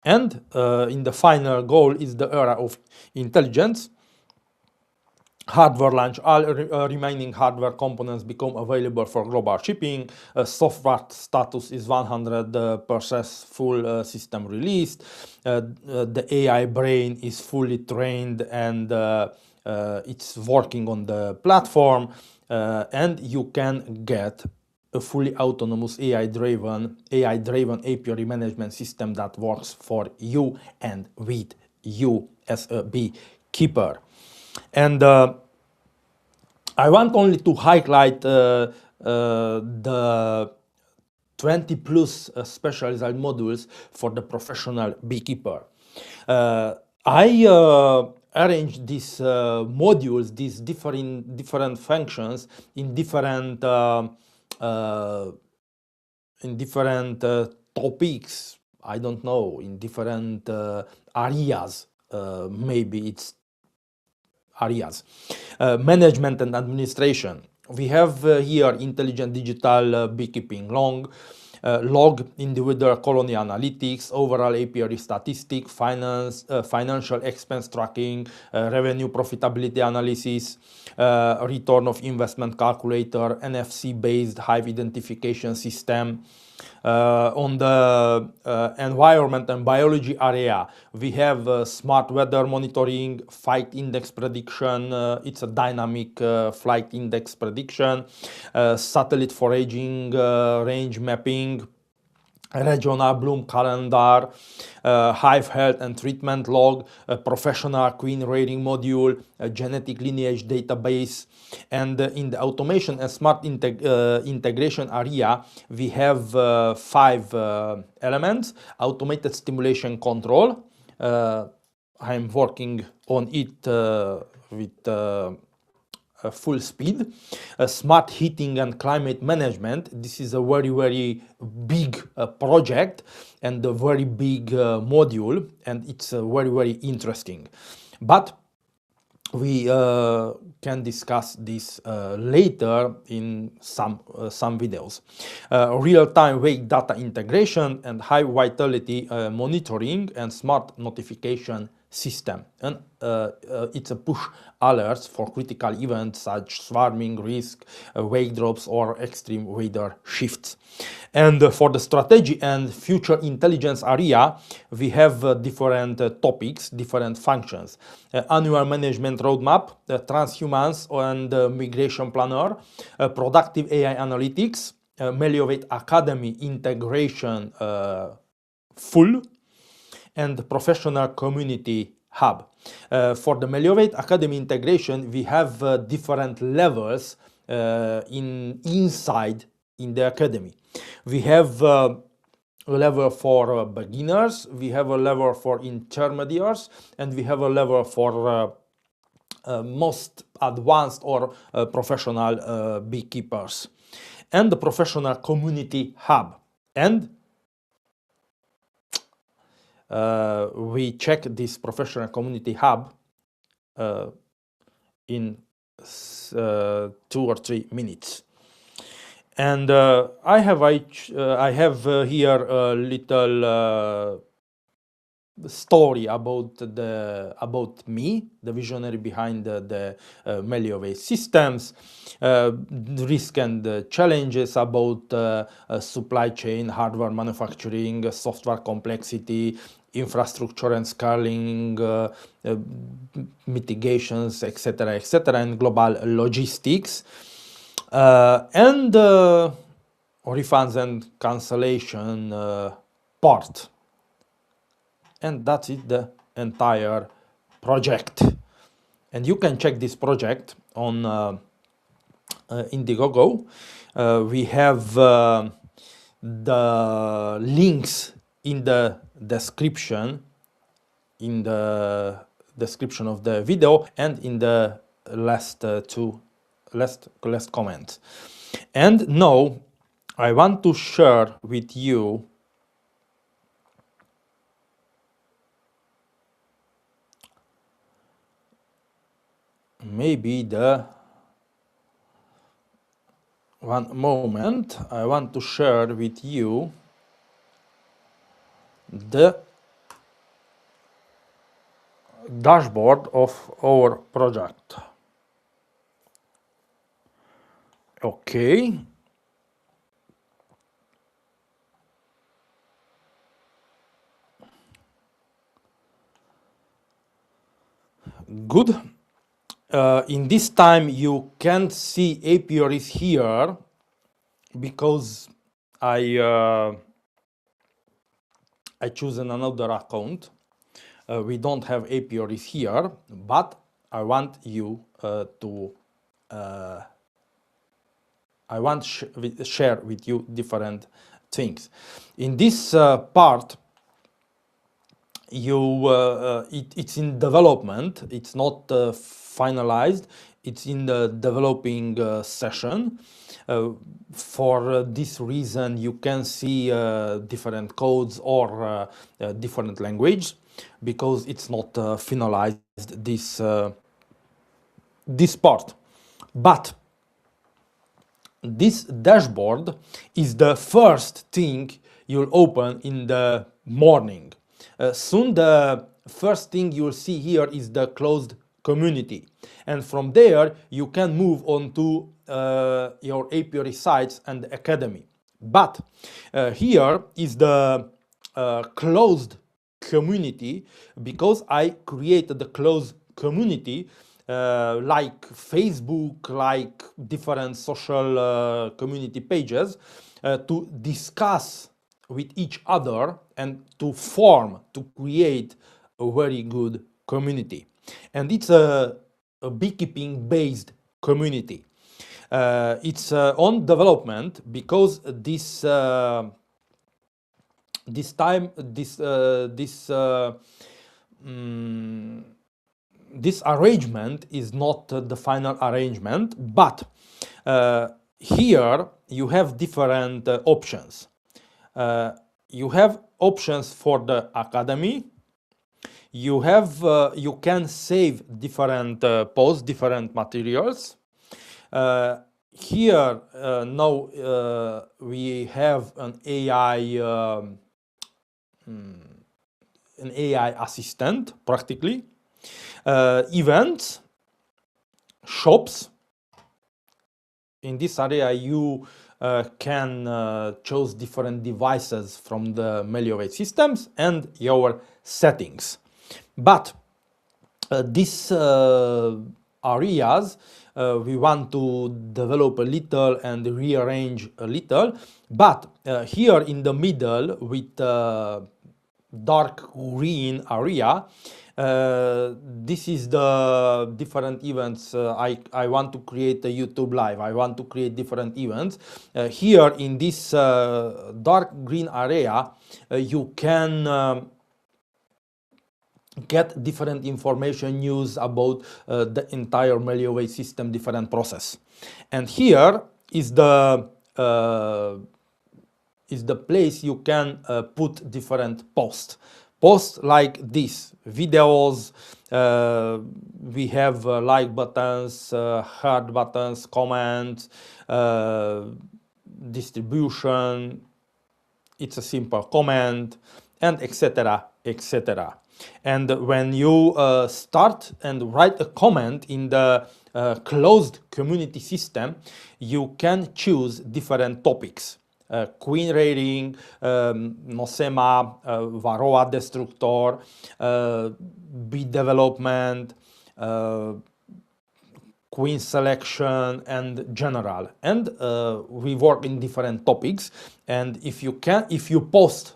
And in the final goal is the era of intelligence. Hardware launch, all remaining hardware components become available for global shipping. Software status is 100% full system released. The AI brain is fully trained, and it's working on the platform. And you can get a fully autonomous AI-driven apiary management system that works for you and with you as a beekeeper. And I want only to highlight the 20 plus specialized modules for the professional beekeeper. I arranged these modules, these different functions in different topics. I don't know, in different areas. Maybe it's areas. Management and administration. We have here intelligent digital beekeeping log, individual colony analytics, overall apiary statistic, financial expense tracking, revenue profitability analysis, return of investment calculator, NFC-based hive identification system. On the environment and biology area, we have smart weather monitoring, flight index prediction. It's a dynamic flight index prediction, satellite foraging, range mapping, regional bloom calendar, hive health and treatment log, professional queen rating module, genetic lineage database. And in the automation and smart integration area, we have 5 elements. Automated stimulation control. I'm working on it with full speed. Smart heating and climate management. This is a very big project and a very big module, and it's very interesting. But we can discuss this later in some videos. Real-time wake data integration and high vitality monitoring and smart notification system. And it's a push alerts for critical events such swarming risk, wake drops, or extreme weather shifts. And for the strategy and future intelligence area, we have different topics, different functions. Annual management roadmap, transhumans and migration planner, productive AI analytics, Melovate Academy integration full, and professional community hub. For the Melovate Academy integration, we have different levels inside in the academy. We have a level for beginners, we have a level for intermediates, and we have a level for most advanced or professional beekeepers. And the professional community hub. And we check this professional community hub in 2 or 3 minutes. And I have here a little story about me, the visionary behind the Melovate systems, the risk and challenges about supply chain, hardware manufacturing, software complexity, infrastructure and scaling, mitigations, etc., etc., and global logistics, and refunds and cancellation part. And that's it, the entire project. And you can check this project on Indiegogo. We have the links in the description, of the video, and in the last comment. And now I want to share with you maybe the one moment. I want to share with you the dashboard of our project. Okay. Good. In this time you can't see apiaries here because I choose another account. We don't have apiaries here, but I want you to share with you different things. In this part, it's in development. It's not finalized. It's in the developing session. For this reason, you can see different codes or different language because it's not finalized this part. But this dashboard is the first thing you'll open in the morning. Soon the first thing you'll see here is the closed community, and from there you can move on to your apiary sites and academy. But here is the closed community because I created the closed community like Facebook, like different social community pages to discuss with each other and to create a very good community. And it's a beekeeping based community. It's on development because this arrangement is not the final arrangement, but here you have different options. You have options for the academy. You can save different posts, different materials. Here now we have an AI assistant practically. Events, shops. In this area you can choose different devices from the Melovate systems and your settings. But these areas we want to develop a little and rearrange a little. But here in the middle with dark green area, this is the different events. I want to create a YouTube live. I want to create different events. Here in this dark green area, you can get different information, news about the entire Melovate system, different process. And here is the place you can put different posts. Posts like this, videos, we have like buttons, heart buttons, comments, distribution, it's a simple comment, and etc, etc. And when you start and write a comment in the closed community system, you can choose different topics. Queen raiding, nosema, varroa destructor, bee development, queen selection, and general. And we work in different topics. And if you post,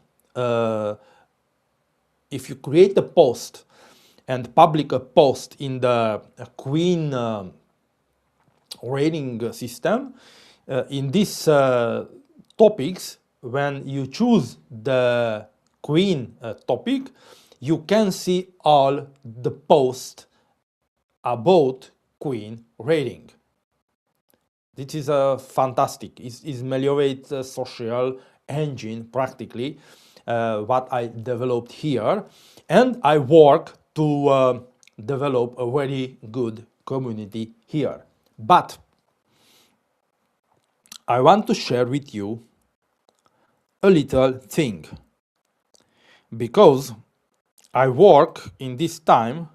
if you create a post and public a post in the queen rating system, in these topics, when you choose the queen topic, you can see all the posts about queen rating. This is a fantastic, is Melovate social engine practically, what I developed here, and I work to develop a very good community here. But I want to share with you a little thing, because I work in this time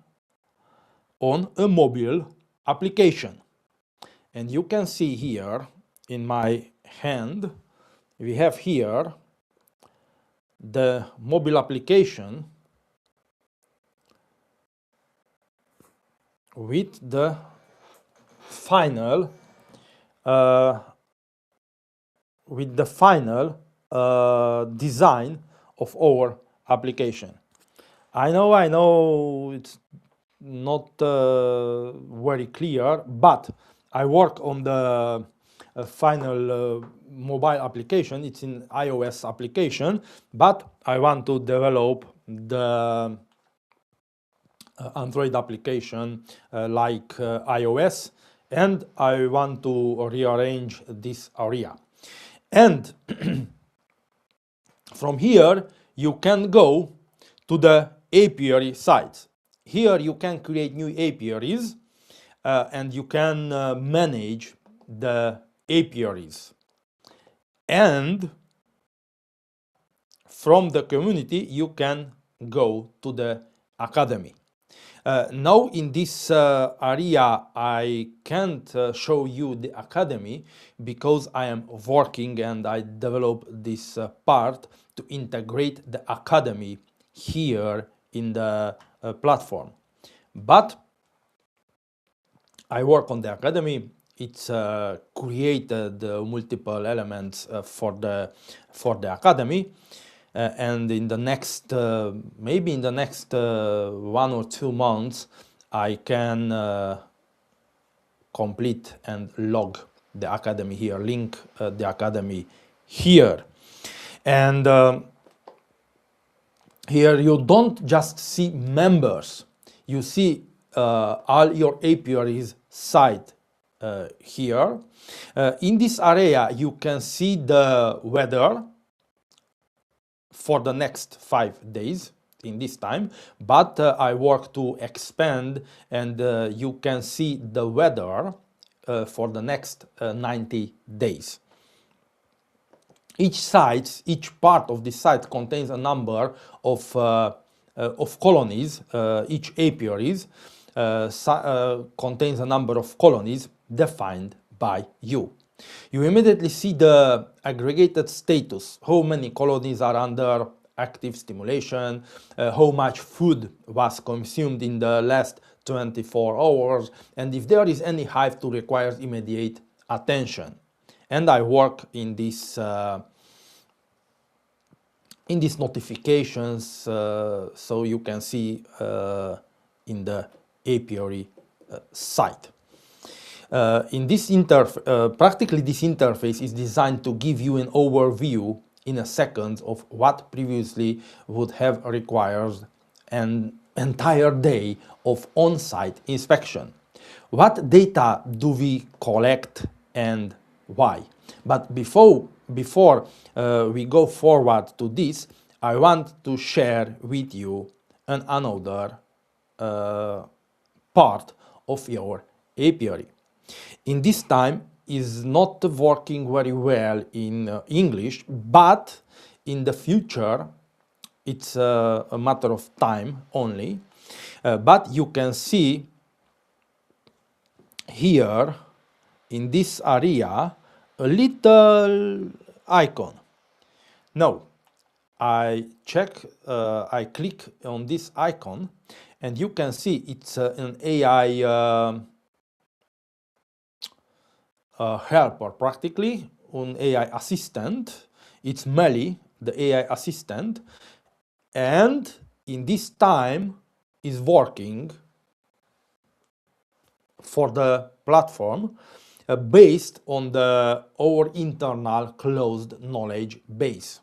on a mobile application. And you can see here in my hand, we have here the mobile application with the final design of our application. I know it's not very clear, but I work on the final mobile application. It's an iOS application, but I want to develop the Android application like iOS, and I want to rearrange this area. And from here, you can go to the apiary sites. Here you can create new apiaries, and you can manage the apiaries. And from the community, you can go to the academy. Now in this area, I can't show you the academy because I am working and I develop this part to integrate the academy here in the platform. But I work on the academy. It's created multiple elements for the academy. And in the next, maybe in the next 1 or 2 months, I can complete and log the academy here, link the academy here. And here you don't just see members, you see all your apiaries site here. In this area, you can see the weather for the next 5 days in this time, but I work to expand, and you can see the weather for the next 90 days. Each part of the site contains a number of colonies. Each apiaries contains a number of colonies defined by you. You immediately see the aggregated status, how many colonies are under active stimulation, how much food was consumed in the last 24 hours, and if there is any hive to require immediate attention. And I work in these notifications, so you can see in the apiary site. In this practically this interface is designed to give you an overview in a second of what previously would have required an entire day of on-site inspection. What data do we collect and why? But before we go forward to this, I want to share with you another part of your apiary. In this time is not working very well in English, but in the future it's a matter of time only. But you can see here in this area a little icon. Now I click on this icon, and you can see it's an AI helper, practically an AI assistant. It's Melly, the AI assistant, and in this time is working for the platform based on our internal closed knowledge base.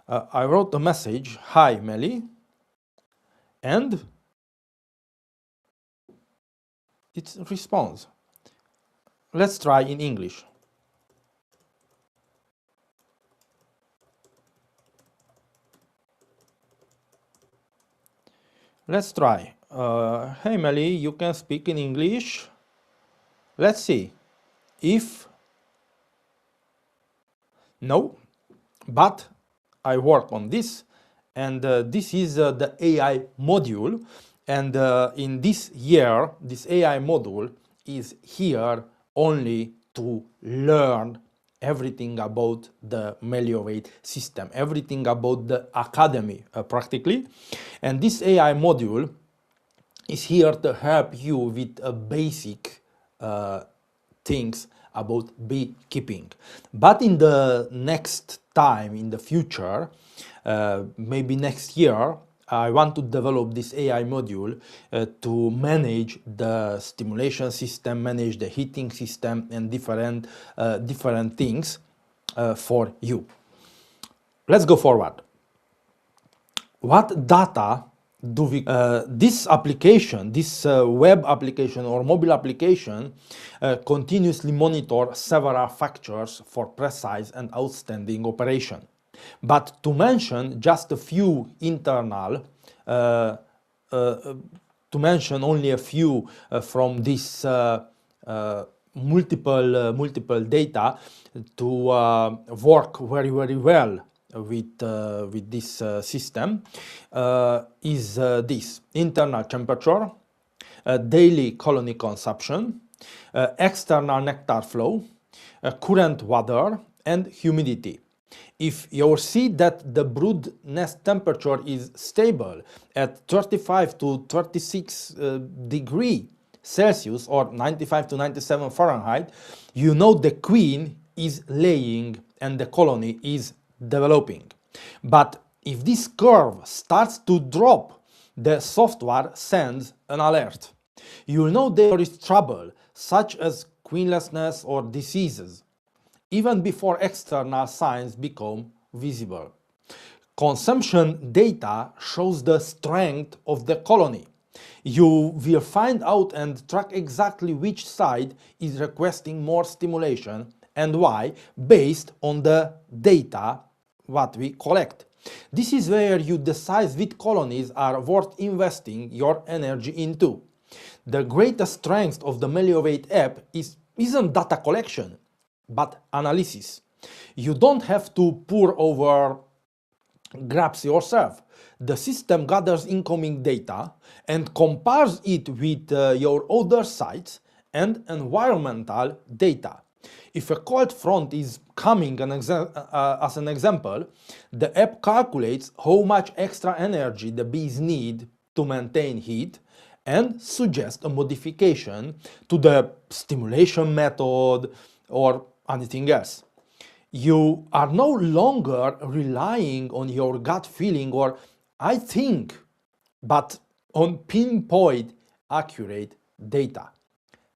I wrote a message, "Hi Melly," and it responds. Let's try in English. Let's try. Hey Melly, you can speak in English. Let's see if no, but I work on this, and this is the AI module, and in this year this AI module is here only to learn everything about the Melovate system, everything about the academy practically, and this AI module is here to help you with basic things about beekeeping. But in the next time, in the future, maybe next year, I want to develop this AI module to manage the stimulation system, manage the heating system, and different things for you. Let's go forward. What data do we this application, this web application or mobile application continuously monitor several factors for precise and outstanding operation. But to mention just a few internal, to mention only a few from this multiple data to work very well with this system is this: internal temperature, daily colony consumption, external nectar flow, current water, and humidity. If you see that the brood nest temperature is stable at 35 to 36 degree Celsius or 95 to 97 Fahrenheit, you know the queen is laying and the colony is developing. But if this curve starts to drop, the software sends an alert. You'll know there is trouble, such as queenlessness or diseases, even before external signs become visible. Consumption data shows the strength of the colony. You will find out and track exactly which side is requesting more stimulation and why, based on the data what we collect. This is where you decide which colonies are worth investing your energy into. The greatest strength of the Melovate app isn't data collection, but analysis. You don't have to pour over grabs yourself. The system gathers incoming data and compares it with your other sites and environmental data. If a cold front is coming as an example, the app calculates how much extra energy the bees need to maintain heat and suggests a modification to the stimulation method or anything else. You are no longer relying on your gut feeling or "I think," but on pinpoint accurate data.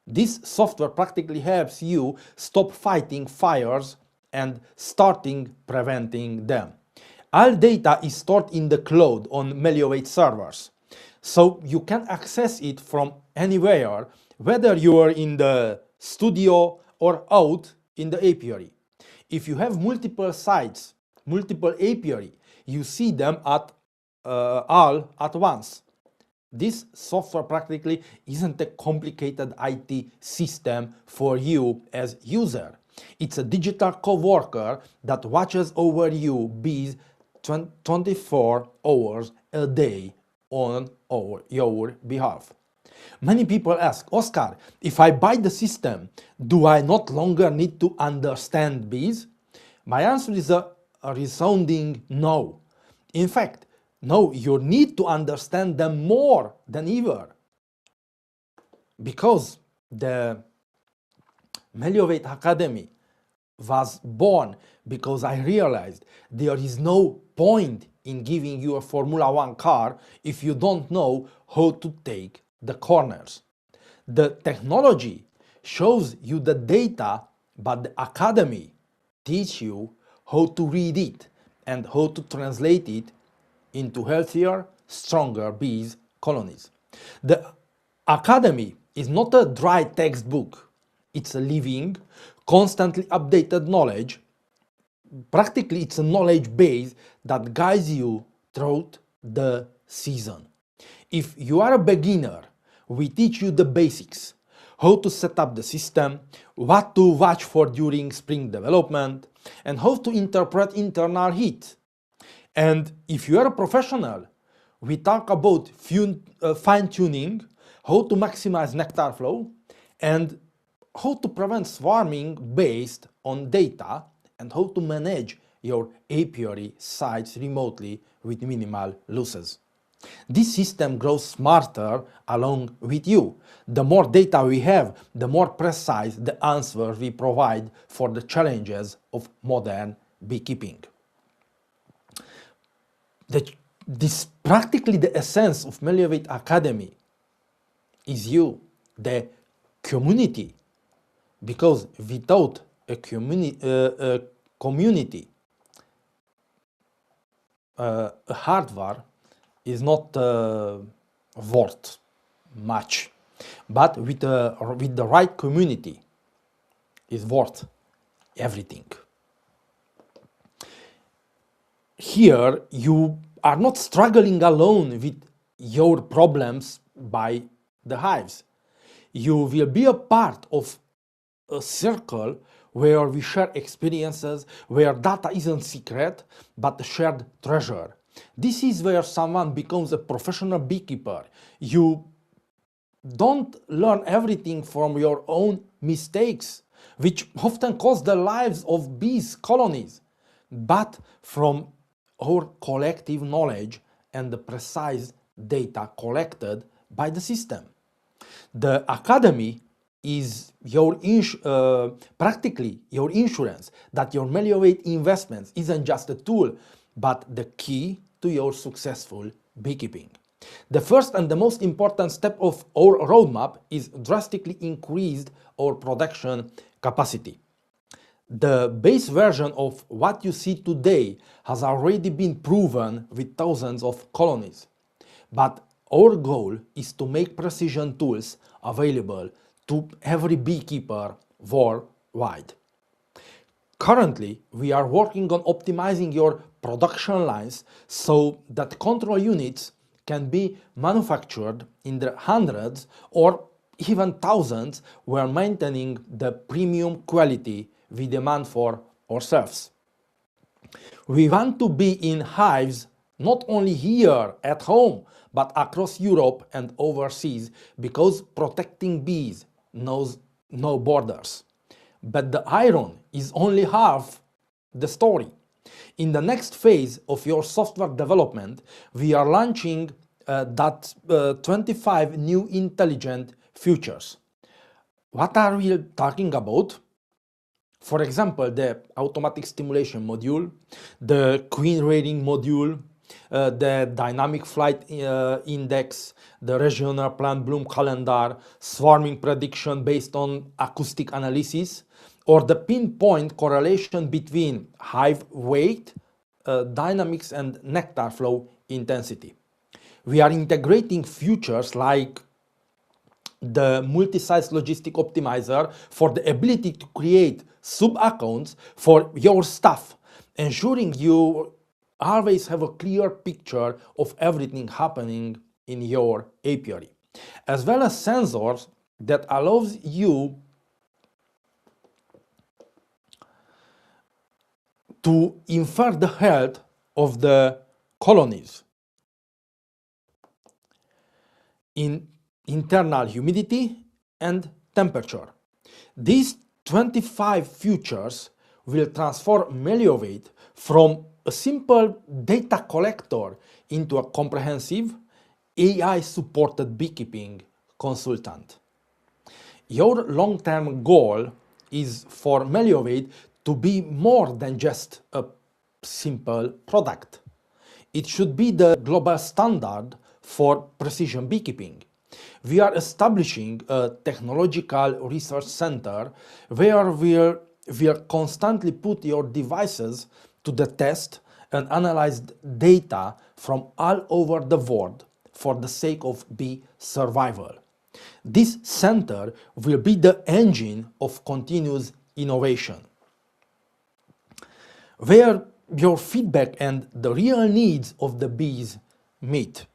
This software practically helps you stop fighting fires and starting preventing them. All data is stored in the cloud on Melovate servers, so you can access it from anywhere, whether you are in the studio or out in the apiary. If you have multiple sites multiple apiary. You see them at all at once. This software practically isn't a complicated IT system for you as user. It's a digital coworker that watches over you bees 24 hours a day on your behalf. Many people ask, Oscar, if I buy the system, do I not longer need to understand bees? My answer is a resounding no. In fact, no, you need to understand them more than ever. Because the Melovate Academy was born because I realized there is no point in giving you a Formula One car if you don't know how to take the corners. The technology shows you the data, but the academy teaches you how to read it and how to translate it into healthier, stronger bees colonies. The academy is not a dry textbook. It's a living, constantly updated knowledge. Practically, it's a knowledge base that guides you throughout the season. If you are a beginner, we teach you the basics, how to set up the system, what to watch for during spring development, and how to interpret internal heat. And if you are a professional, we talk about fine-tuning, how to maximize nectar flow, and how to prevent swarming based on data, and how to manage your apiary sites remotely with minimal losses. This system grows smarter along with you. The more data we have, the more precise the answer we provide for the challenges of modern beekeeping. This practically the essence of Melovate Academy is you, the community, because without a community, hardware is not worth much, but with the right community is worth everything. Here you are not struggling alone with your problems by the hives. You will be a part of a circle where we share experiences, where data isn't secret but a shared treasure. This is where someone becomes a professional beekeeper. You don't learn everything from your own mistakes, which often cost the lives of bees colonies, but from our collective knowledge and the precise data collected by the system. The academy is your practically your insurance that your Melovate investments isn't just a tool, but the key to your successful beekeeping. The first and the most important step of our roadmap is drastically increased our production capacity. The base version of what you see today has already been proven with thousands of colonies. But our goal is to make precision tools available to every beekeeper worldwide. Currently, we are working on optimizing your production lines so that control units can be manufactured in the hundreds or even thousands while maintaining the premium quality we demand for ourselves. We want to be in hives not only here at home but across Europe and overseas because protecting bees knows no borders. But the iron is only half the story. In the next phase of your software development, we are launching 25 new intelligent features. What are we talking about? For example, the automatic stimulation module, the queen rating module, the dynamic flight index, the regional plant bloom calendar, swarming prediction based on acoustic analysis, or the pinpoint correlation between hive weight, dynamics, and nectar flow intensity. We are integrating features like the multi-site logistic optimizer for the ability to create sub-accounts for your staff ensuring you always have a clear picture of everything happening in your apiary, as well as sensors that allows you to infer the health of the colonies in internal humidity and temperature. These 25 features will transform Melovate from a simple data collector into a comprehensive AI-supported beekeeping consultant. Your long-term goal is for Melovate to be more than just a simple product. It should be the global standard for precision beekeeping. We are establishing a technological research center where we'll constantly put your devices to the test and analyze data from all over the world for the sake of bee survival. This center will be the engine of continuous innovation, where your feedback and the real needs of the bees meet.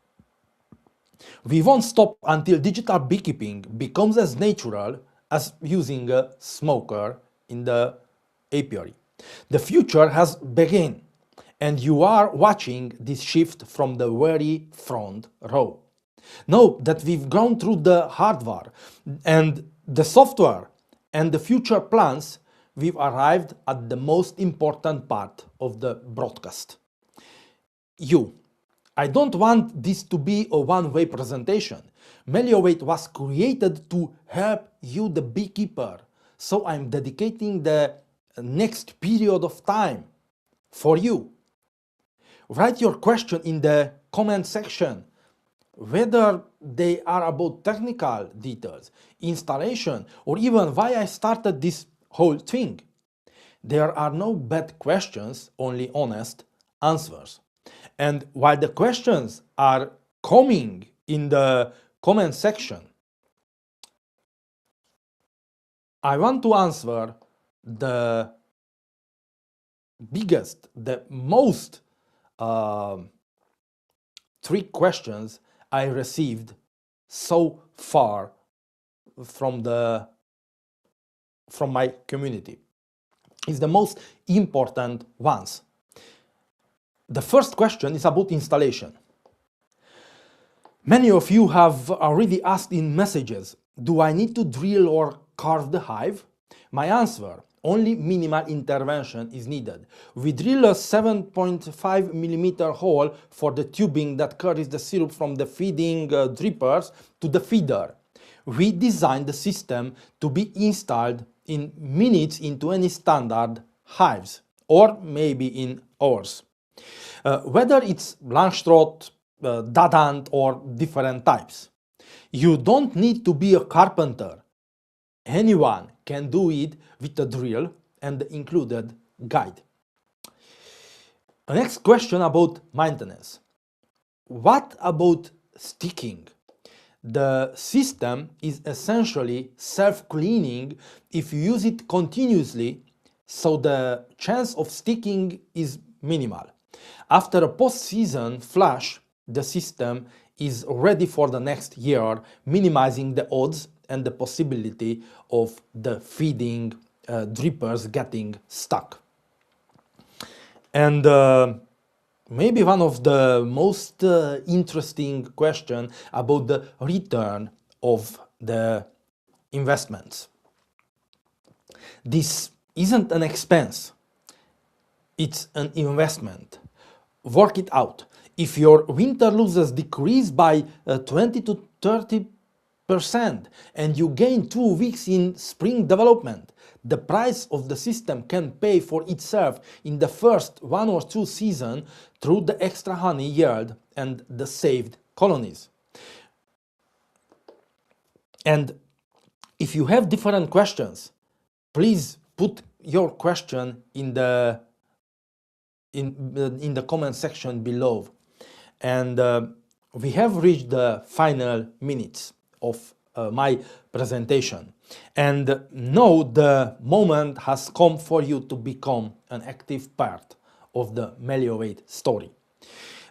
We won't stop until digital beekeeping becomes as natural as using a smoker in the apiary. The future has begun, and you are watching this shift from the very front row. Know that we've gone through the hardware and the software and the future plans. We've arrived at the most important part of the broadcast. You. I don't want this to be a one-way presentation. Melovate was created to help you, the beekeeper. So I'm dedicating the next period of time for you. Write your question in the comment section, whether they are about technical details, installation, or even why I started this whole thing. There are no bad questions, only honest answers. And while the questions are coming in the comment section, I want to answer the biggest, the most 3 questions I received so far from my community. It's the most important ones. The first question is about installation. Many of you have already asked in messages, do I need to drill or carve the hive? My answer, only minimal intervention is needed. We drill a 7.5 millimeter hole for the tubing that carries the syrup from the feeding drippers to the feeder. We designed the system to be installed in minutes into any standard hives, or maybe in hours. Whether it's Langstroth, Dadant, or different types. You don't need to be a carpenter. Anyone can do it with a drill and the included guide. The next question about maintenance. What about sticking? The system is essentially self-cleaning if you use it continuously, so the chance of sticking is minimal. After a post-season flush, the system is ready for the next year, minimizing the odds and the possibility of the feeding drippers getting stuck. And maybe one of the most interesting questions about the return of the investments. This isn't an expense, it's an investment. Work it out. If your winter losses decrease by 20 to 30% and you gain 2 weeks in spring development, the price of the system can pay for itself in the first 1 or 2 seasons through the extra honey yield and the saved colonies. And if you have different questions, please put your question in the comment section below. And we have reached the final minutes of my presentation. And now the moment has come for you to become an active part of the Melovate story.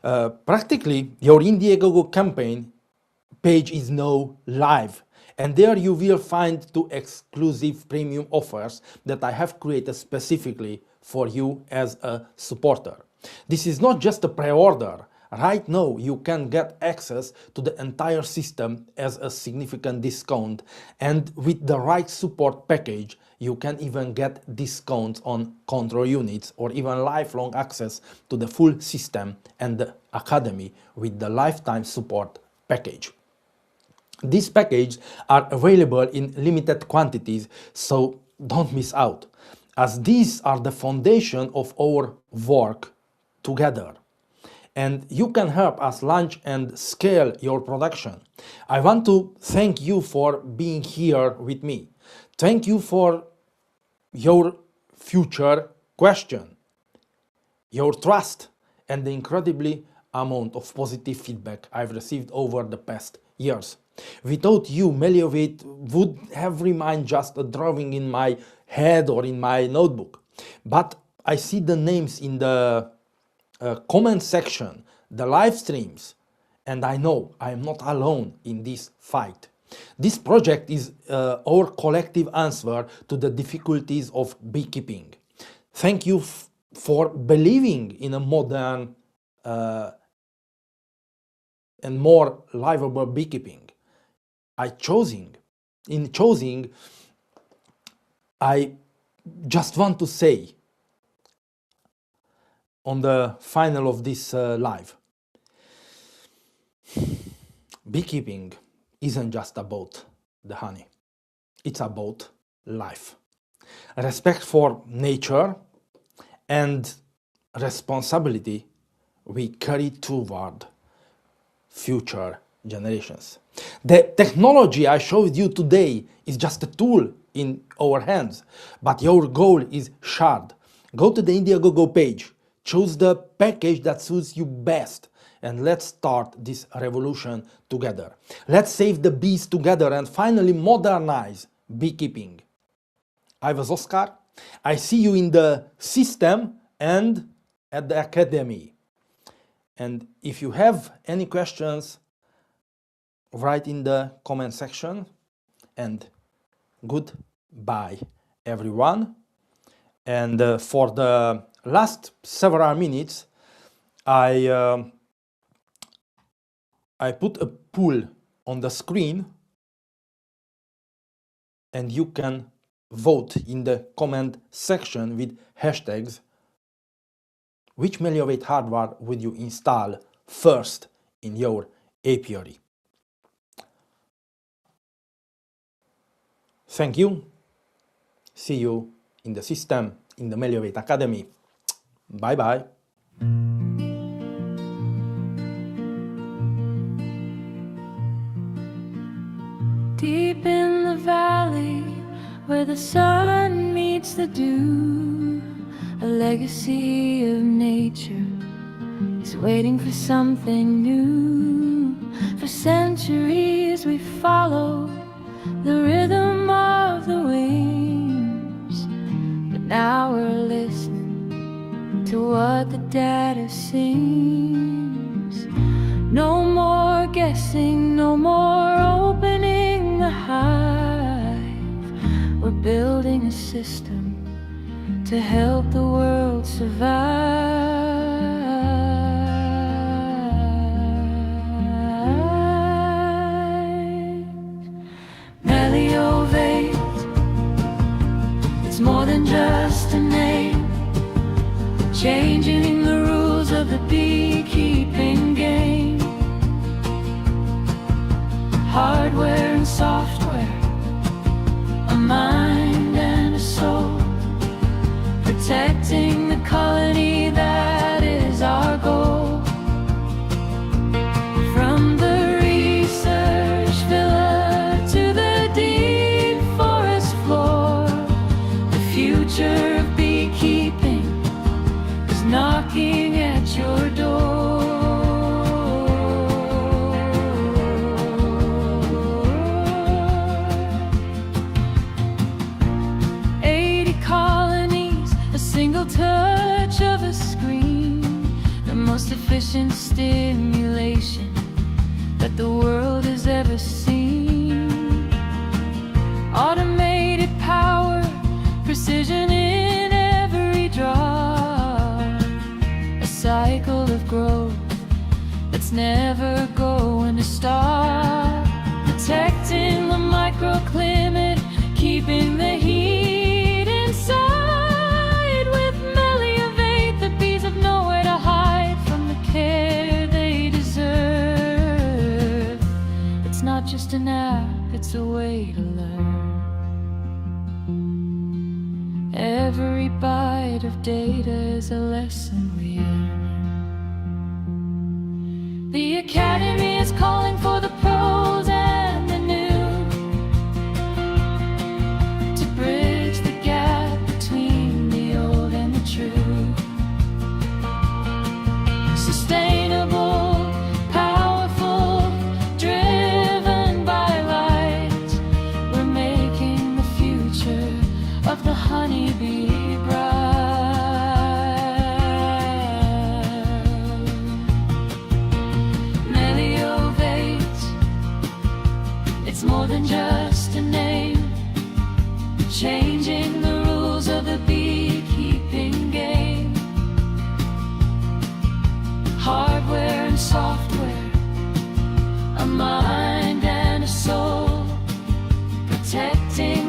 Practically, your Indiegogo campaign page is now live, and there you will find 2 exclusive premium offers that I have created specifically for you as a supporter. This is not just a pre-order. Right now you can get access to the entire system as a significant discount, and with the right support package you can even get discounts on control units or even lifelong access to the full system and the academy with the lifetime support package. These packages are available in limited quantities, so don't miss out, as these are the foundation of our work together. And you can help us launch and scale your production. I want to thank you for being here with me. Thank you for your future question, your trust, and the incredibly amount of positive feedback I've received over the past years. Without you, Melovate would have remained just a drawing in my head or in my notebook. But I see the names in the comment section, the live streams, and I know I am not alone in this fight. This project is our collective answer to the difficulties of beekeeping. Thank you for believing in a modern and more livable beekeeping. I just want to say on the final of this live, beekeeping isn't just about the honey, it's about life. Respect for nature and responsibility we carry toward future generations. The technology I showed you today is just a tool in our hands, but your goal is shared. Go to the Indiegogo page, choose the package that suits you best, and let's start this revolution together. Let's save the bees together and finally modernize beekeeping. I was Oscar. I see you in the system and at the academy. And if you have any questions, write in the comment section. And goodbye, everyone. And for the last several minutes, I put a poll on the screen, and you can vote in the comment section with hashtags. Which Melovate hardware would you install first in your apiary? Thank you. See you in the system, in the Melovate Academy. Bye bye. Deep in the valley where the sun meets the dew, a legacy of nature is waiting for something new. For centuries we follow the rhythm of the wings, but now we're listening to what the data sings. No more guessing, no more opening the hive. We're building a system to help the world survive. Melovate, it's more than just a name, changing the rules of the beekeeping game. Hardware and software, a mind and a soul, protecting the colony, that is our goal. From the research villa to the deep forest floor, the future of beekeeping is knocking at your door. efficient stimulation that the world has ever seen. Automated power, precision in every drop, a cycle of growth that's never going to stop. Protecting the microclimate, keeping the heat inside. With Melovate, the bees have nowhere to hide from the care they deserve. It's not just an app, it's a way to learn. Every byte of data is a lesson we earn. The Academy is calling for the pros and the new to bridge the gap between the old and the true. Sustainable, powerful, driven by light, we're making the future of the honeybee bright. Melovate, it's more than just a name, changing the rules of the beekeeping game. Hardware and software, a mind and a soul, protecting